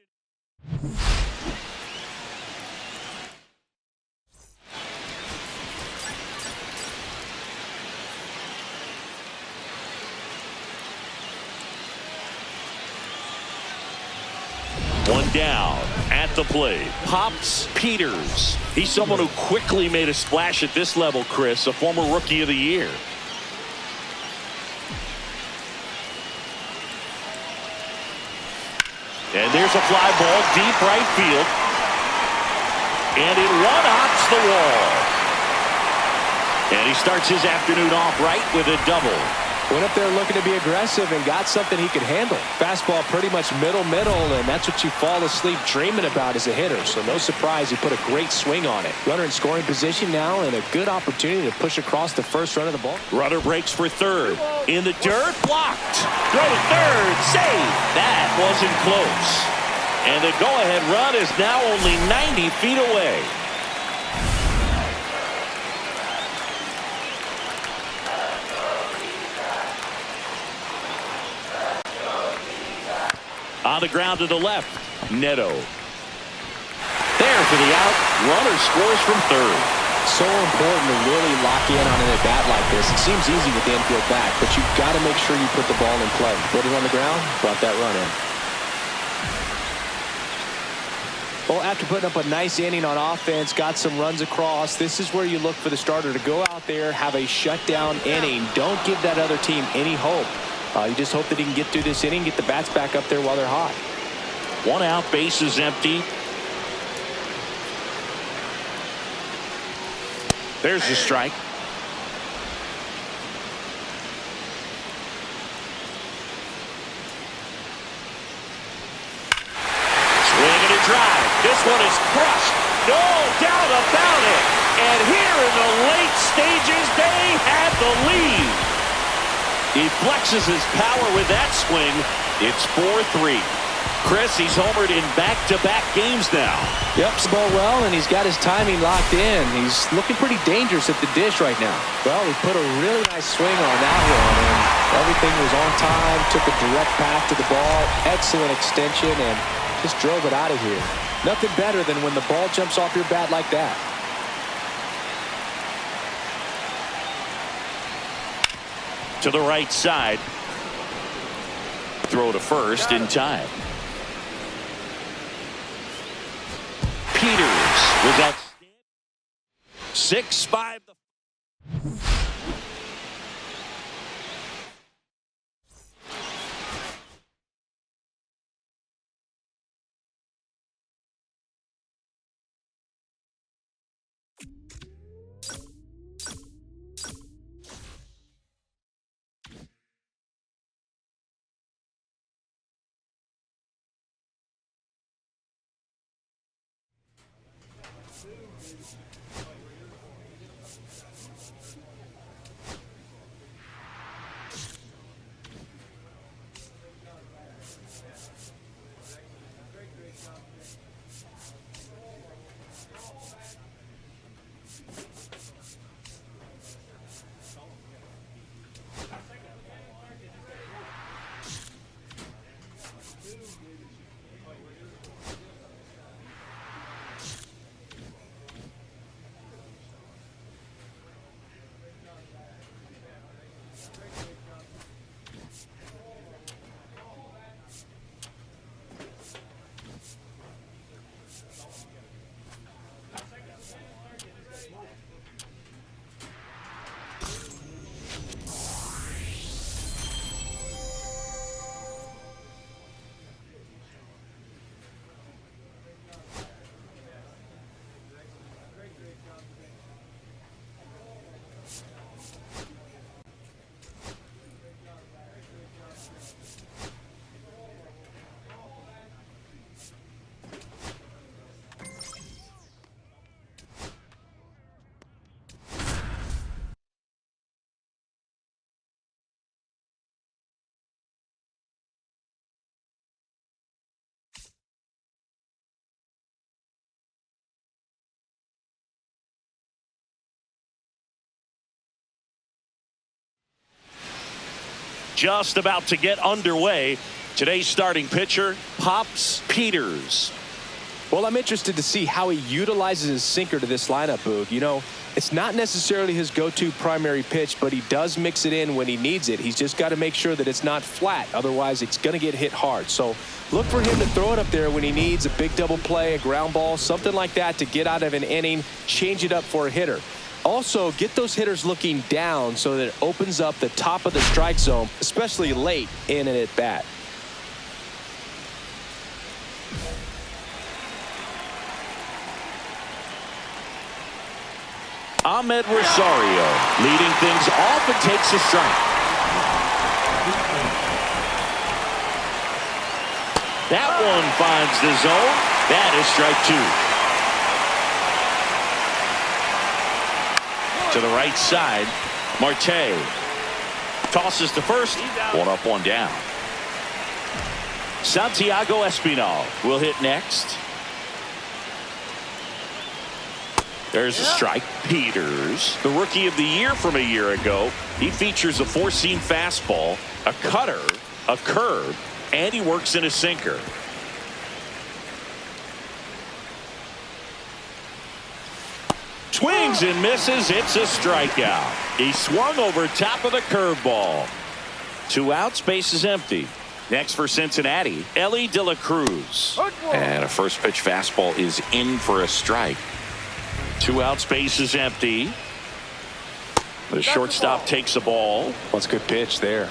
One down at the plate. Pops Peters. He's someone who quickly made a splash at this level, Chris, a former Rookie of the Year. And there's a fly ball deep right field. And it one-hops the wall. And he starts his afternoon off right with a double. Went up there looking to be aggressive and got something he could handle. Fastball pretty much middle, and that's what you fall asleep dreaming about as a hitter. So no surprise he put a great swing on it. Runner in scoring position now and a good opportunity to push across the first run of the ball. Runner breaks for third. In the dirt, blocked. Throw to third, safe. That wasn't close. And the go-ahead run is now only 90 feet away. On the ground to the left, Neto. There for the out. Runner scores from third. So important to really lock in on an at-bat like this. It seems easy with the infield back, but you've got to make sure you put the ball in play. Put it on the ground, brought that run in. Well, after putting up a nice inning on offense, got some runs across, this is where you look for the starter to go out there, have a shutdown inning. Don't give that other team any hope. You just hope that he can get through this inning, get the bats back up there while they're hot. One out, base is empty. There's the strike. Swing and a drive. This one is crushed. No doubt about it. And here in the late stages, they have the lead. He flexes his power with that swing. It's 4-3. Chris, he's homered in back-to-back games now. Yep, ball well, and he's got his timing locked in. He's looking pretty dangerous at the dish right now. Well, he put a really nice swing on that one, and everything was on time, took a direct path to the ball, excellent extension, and just drove it out of here. Nothing better than when the ball jumps off your bat like that. To the right side. Throw to first in time. Peters was outstanding. 6-5. just about to get underway. Today's starting pitcher, Pops Peters. Well, I'm interested to see how he utilizes his sinker to this lineup, Boog. You know, it's not necessarily his go-to primary pitch, but he does mix it in when he needs it. He's just got to make sure that it's not flat. Otherwise, it's going to get hit hard. So look for him to throw it up there when he needs a big double play, a ground ball, something like that to get out of an inning, change it up for a hitter. Also, get those hitters looking down so that it opens up the top of the strike zone, especially late in an at-bat. Ahmed Rosario leading things off and takes a strike. That one finds the zone. That is strike 2. To the right side, Marte tosses to first. One up, one down. Santiago Espinal will hit next. There's a strike. Peters, the rookie of the year from a year ago. He features a four-seam fastball, a cutter, a curve, and he works in a sinker. Swings and misses. It's a strikeout. He swung over top of the curveball. 2 outs, base is empty. Next for Cincinnati, Elly De La Cruz. And a first pitch fastball is in for a strike. 2 outs, base is empty. The shortstop takes the ball. Well, it's a good pitch there.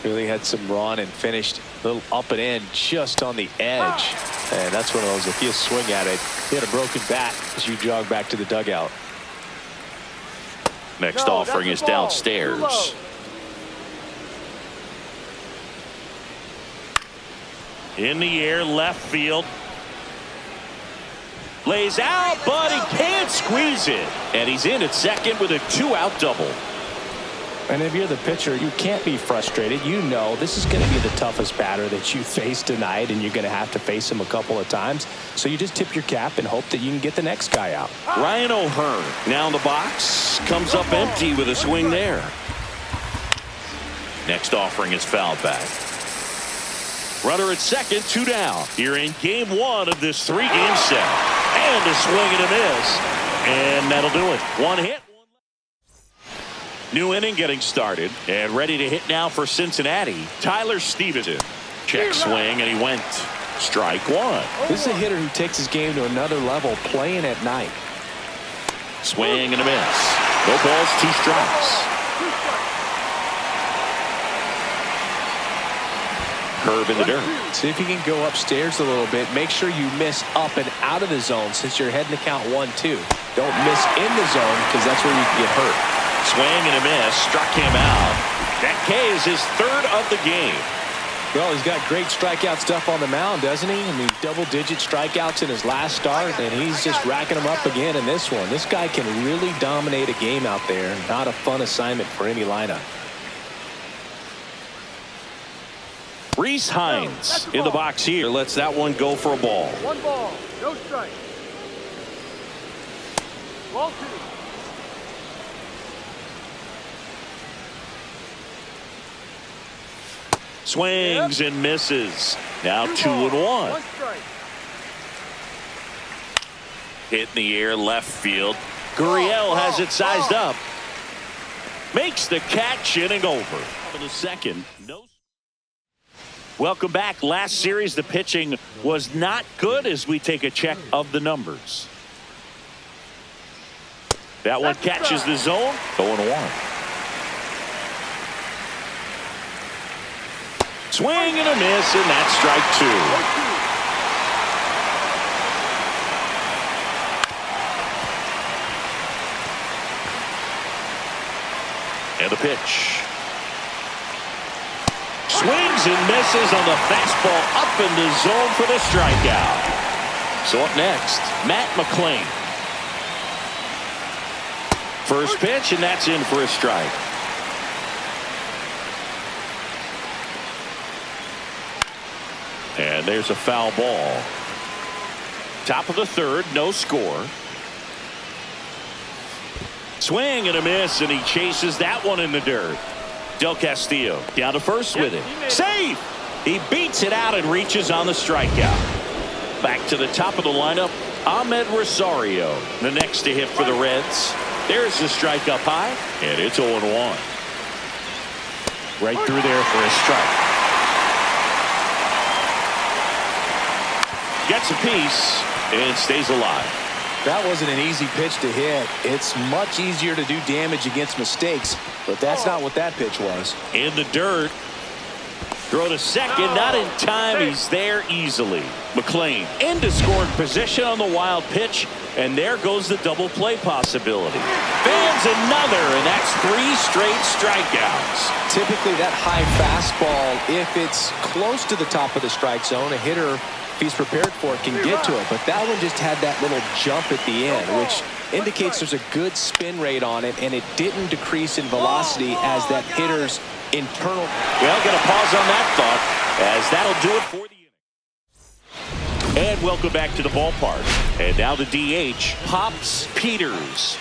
Really had some run and finished a little up and in just on the edge. And that's one of those, if you swing at it, he had a broken bat as you jog back to the dugout. Next offering is downstairs. In the air, left field. Lays out, but he can't squeeze it. And he's in at second with a 2-out double. And if you're the pitcher, you can't be frustrated. You know this is going to be the toughest batter that you face tonight, and you're going to have to face him a couple of times. So you just tip your cap and hope that you can get the next guy out. Ryan O'Hearn now in the box. Comes up empty with a swing there. Next offering is fouled back. Runner at second, 2 down. Here in game 1 of this 3-game set. And a swing and a miss. And that'll do it. 1 hit. New inning getting started. And ready to hit now for Cincinnati, Tyler Stevenson. Check swing, and he went. Strike 1. This is a hitter who takes his game to another level playing at night. Swing and a miss. No balls, 2 strikes. Curve in the dirt. See if you can go upstairs a little bit. Make sure you miss up and out of the zone since you're heading to count 1-2. Don't miss in the zone because that's where you can get hurt. Swing and a miss. Struck him out. That K is his 3rd of the game. Well, he's got great strikeout stuff on the mound, doesn't he? I mean, double-digit strikeouts in his last start, and he's just racking them up again in this one. This guy can really dominate a game out there. Not a fun assignment for any lineup. Reese Hines in the box here. Lets that one go for a ball. 1 ball, no strike. Ball 2. Swings and misses. Now 2-1. 1 strike. Hit in the air, left field. Gurriel has it sized up. Makes the catch, inning over. For the second. No. Welcome back. Last series, the pitching was not good as we take a check of the numbers. That one catches the zone. 0-1. Swing and a miss, and that's strike 2. And the pitch. Swings and misses on the fastball up in the zone for the strikeout. So up next, Matt McLain. First pitch, and that's in for a strike. And there's a foul ball. Top of the 3rd, no score. Swing and a miss, and he chases that one in the dirt. Del Castillo down to first with it. Save! He beats it out and reaches on the strikeout. Back to the top of the lineup, Ahmed Rosario, the next to hit for the Reds. There's the strike up high, and it's 0-1. Right through there for a strike. Gets a piece and stays alive. That wasn't an easy pitch to hit. It's much easier to do damage against mistakes, but that's not what that pitch was. In the dirt. Throw to second, not in time. He's there easily. McLean into scoring position on the wild pitch, and there goes the double play possibility. Fans another, and that's 3 straight strikeouts. Typically that high fastball, if it's close to the top of the strike zone, a hitter, if he's prepared for it, can get to it. But that one just had that little jump at the end, which indicates there's a good spin rate on it, and it didn't decrease in velocity as that hitter's internal. Well, got to pause on that thought, as that'll do it for the inning. And welcome back to the ballpark. And now the DH, Pops Peters.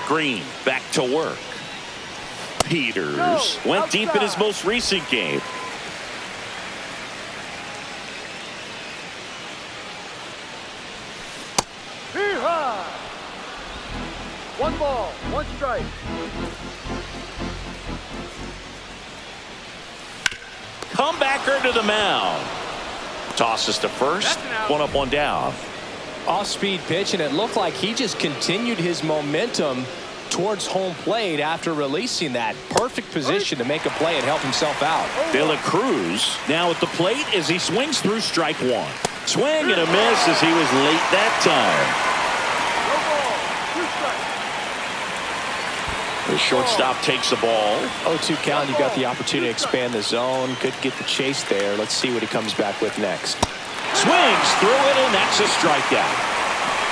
Green back to work. Peters went deep in his most recent game. Hee-haw! 1 ball, 1 strike. Comebacker to the mound. Tosses to first. 1 up, 1 down. Off-speed pitch, and it looked like he just continued his momentum towards home plate after releasing that. Perfect position to make a play and help himself out. De La Cruz now at the plate as he swings through strike 1. Swing and a miss as he was late that time. The shortstop takes the ball. 0-2 count. You got the opportunity to expand the zone. Could get the chase there. Let's see what he comes back with next. Swings through it, and that's a strikeout.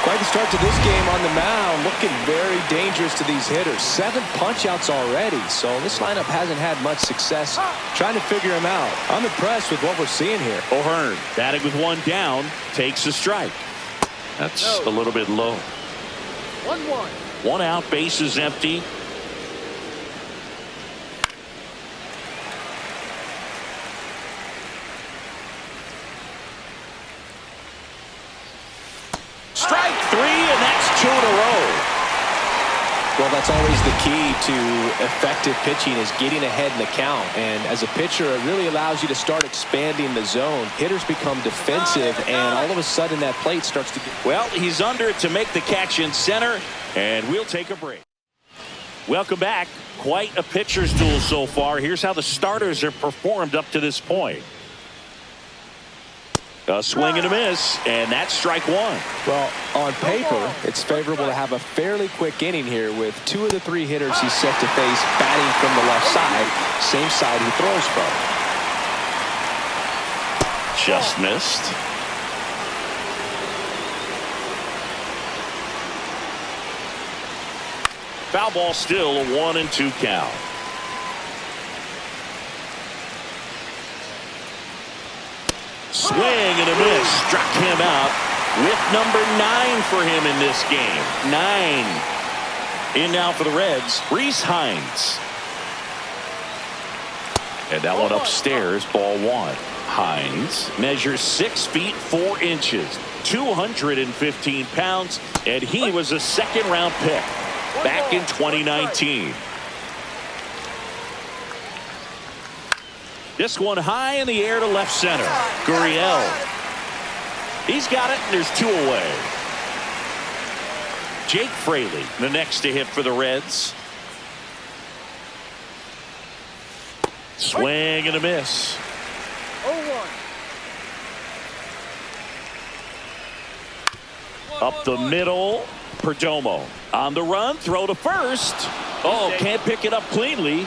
Quite the start to this game on the mound. Looking very dangerous to these hitters. 7 punch-outs already. So this lineup hasn't had much success trying to figure him out. I'm impressed with what we're seeing here. O'Hearn, batting with 1 down, takes a strike. That's a little bit low. 1-1. 1 out, base is empty. Strike 3, and that's 2 in a row. Well, that's always the key to effective pitching, is getting ahead in the count. And as a pitcher, it really allows you to start expanding the zone. Hitters become defensive, and all of a sudden that plate starts to get... Well, he's under it to make the catch in center, and we'll take a break. Welcome back. Quite a pitcher's duel so far. Here's how the starters have performed up to this point. A swing and a miss, and that's strike 1. Well, on paper, it's favorable to have a fairly quick inning here with 2 of the 3 hitters he's set to face batting from the left side, same side he throws from. Just missed. Foul ball still, a 1-2 count. Swing and a miss. Struck him out with number 9 for him in this game. 9. In now for the Reds, Rhys Hines. And that one upstairs, ball 1. Hines measures 6 feet 4 inches, 215 pounds, and he was a 2nd-round pick back in 2019. This one high in the air to left center. Gurriel. He's got it, and there's 2 away. Jake Fraley, the next to hit for the Reds. Swing and a miss. 0-1. Up the middle, Perdomo. On the run, throw to first. Oh, can't pick it up cleanly.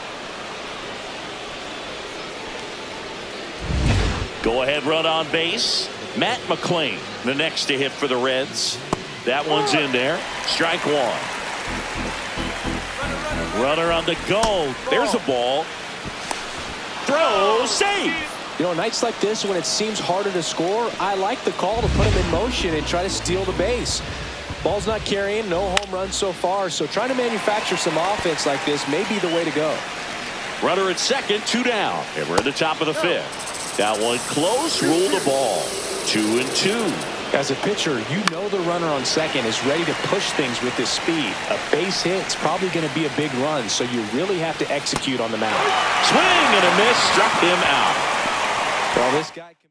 Go ahead run on base. Matt McLean, the next to hit for the Reds. That one's in there. Strike 1. Runner on the go. There's a ball. Throw, save. You know, nights like this when it seems harder to score, I like the call to put him in motion and try to steal the base. Ball's not carrying, no home runs so far, so trying to manufacture some offense like this may be the way to go. Runner at second, 2 down. And we're at the top of the 5th. That one close, rule the ball. 2-2. As a pitcher, you know the runner on second is ready to push things with his speed. A base hit's probably going to be a big run, so you really have to execute on the mound. Swing and a miss, struck him out. Well, this guy can...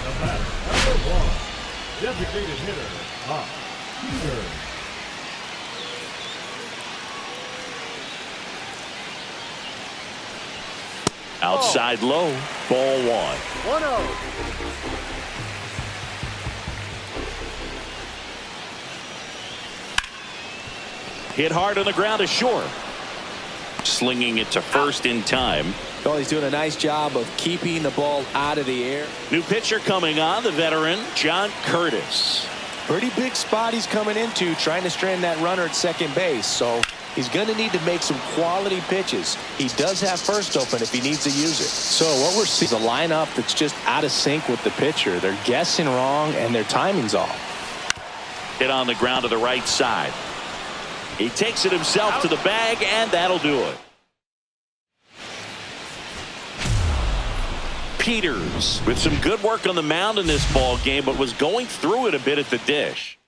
The batter, number 1, designated hitter, Pop Peters. Outside low, ball 1. 1-0. Hit hard on the ground to short. Slinging it to first in time. Well, he's doing a nice job of keeping the ball out of the air. New pitcher coming on, the veteran, John Curtis. Pretty big spot he's coming into, trying to strand that runner at second base. So he's going to need to make some quality pitches. He does have first open if he needs to use it. So what we're seeing is a lineup that's just out of sync with the pitcher. They're guessing wrong and their timing's off. Hit on the ground to the right side. He takes it himself to the bag, and that'll do it. Peters with some good work on the mound in this ball game, but was going through it a bit at the dish.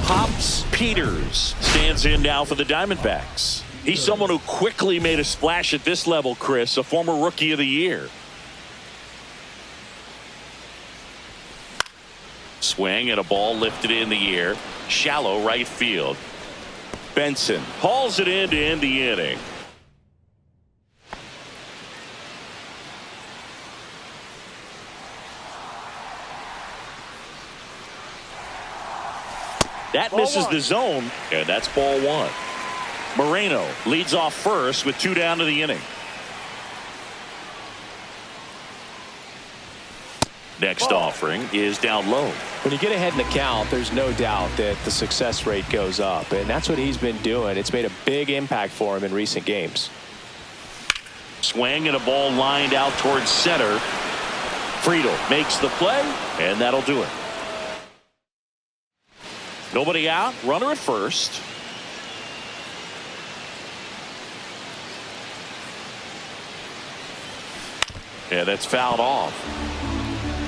Pops Peters stands in now for the Diamondbacks. He's someone who quickly made a splash at this level, Chris, a former Rookie of the Year. Swing and a ball lifted in the air. Shallow right field. Benson hauls it in to end the inning. That misses the zone, and that's ball 1. Moreno leads off first with 2 down to the inning. Next offering is down low. When you get ahead in the count, there's no doubt that the success rate goes up, and that's what he's been doing. It's made a big impact for him in recent games. Swing and a ball lined out towards center. Friedl makes the play, and that'll do it. Nobody out, runner at first. Yeah, that's fouled off.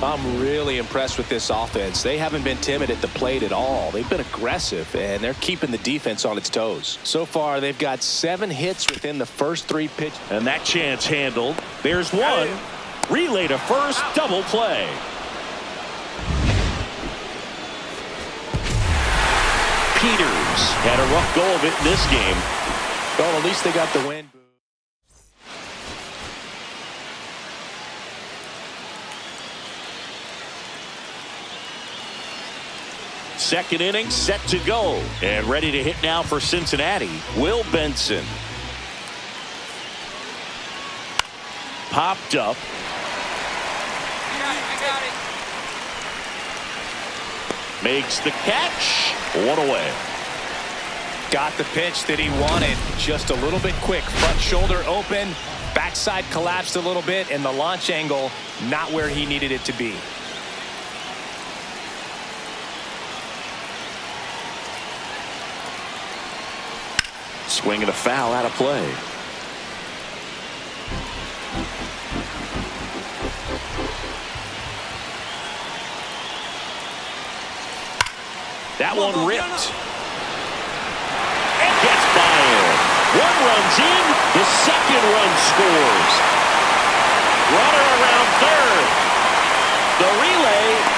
I'm really impressed with this offense. They haven't been timid at the plate at all. They've been aggressive, and they're keeping the defense on its toes. So far, they've got 7 hits within the first 3 pitches. And that chance handled. There's one. Relay to first, double play. Peters had a rough go of it in this game. Well, at least they got the win. Second inning set to go, and ready to hit now for Cincinnati, Will Benson. Popped up. I got it. Makes the catch. 1 away. Got the pitch that he wanted, just a little bit quick. Front shoulder open, backside collapsed a little bit, and the launch angle not where he needed it to be. Swing and a foul out of play. That one ripped. And gets by him. 1 runs in. The second run scores. Runner around third. The relay.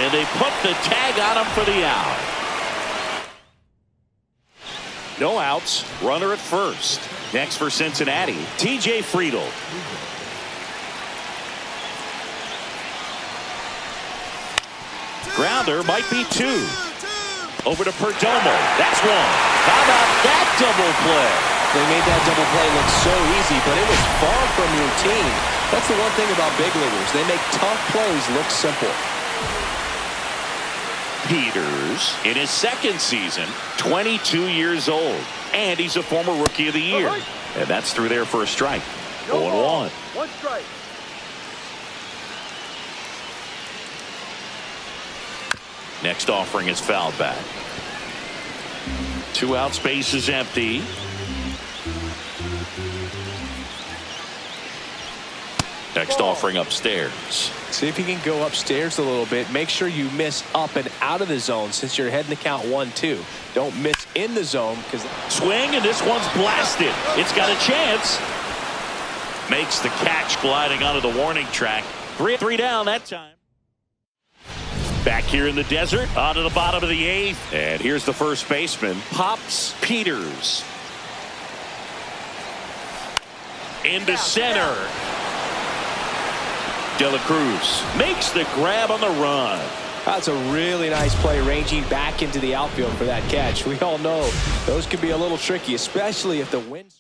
And they put the tag on him for the out. No outs. Runner at first. Next for Cincinnati, TJ Friedl. Grounder might be 2. Over to Perdomo. That's 1. How about that double play? They made that double play look so easy, but it was far from routine. That's the one thing about big leaguers. They make tough plays look simple. Peters in his second season, 22 years old, and he's a former Rookie of the Year. All right. And that's through there for a strike. No 0-1. ball. One strike. Next offering is fouled back. 2 out, space is empty. Next offering upstairs. See if you can go upstairs a little bit. Make sure you miss up and out of the zone since you're heading to count 1-2. Don't miss in the zone because Swing, and this one's blasted. It's got a chance. Makes the catch gliding onto the warning track. 3 down that time. Back here in the desert, onto the bottom of the 8th. And here's the first baseman, Pops Peters. Into center. De La Cruz makes the grab on the run. that's a really nice play ranging back into the outfield for that catch. We all know those can be a little tricky, especially if the wind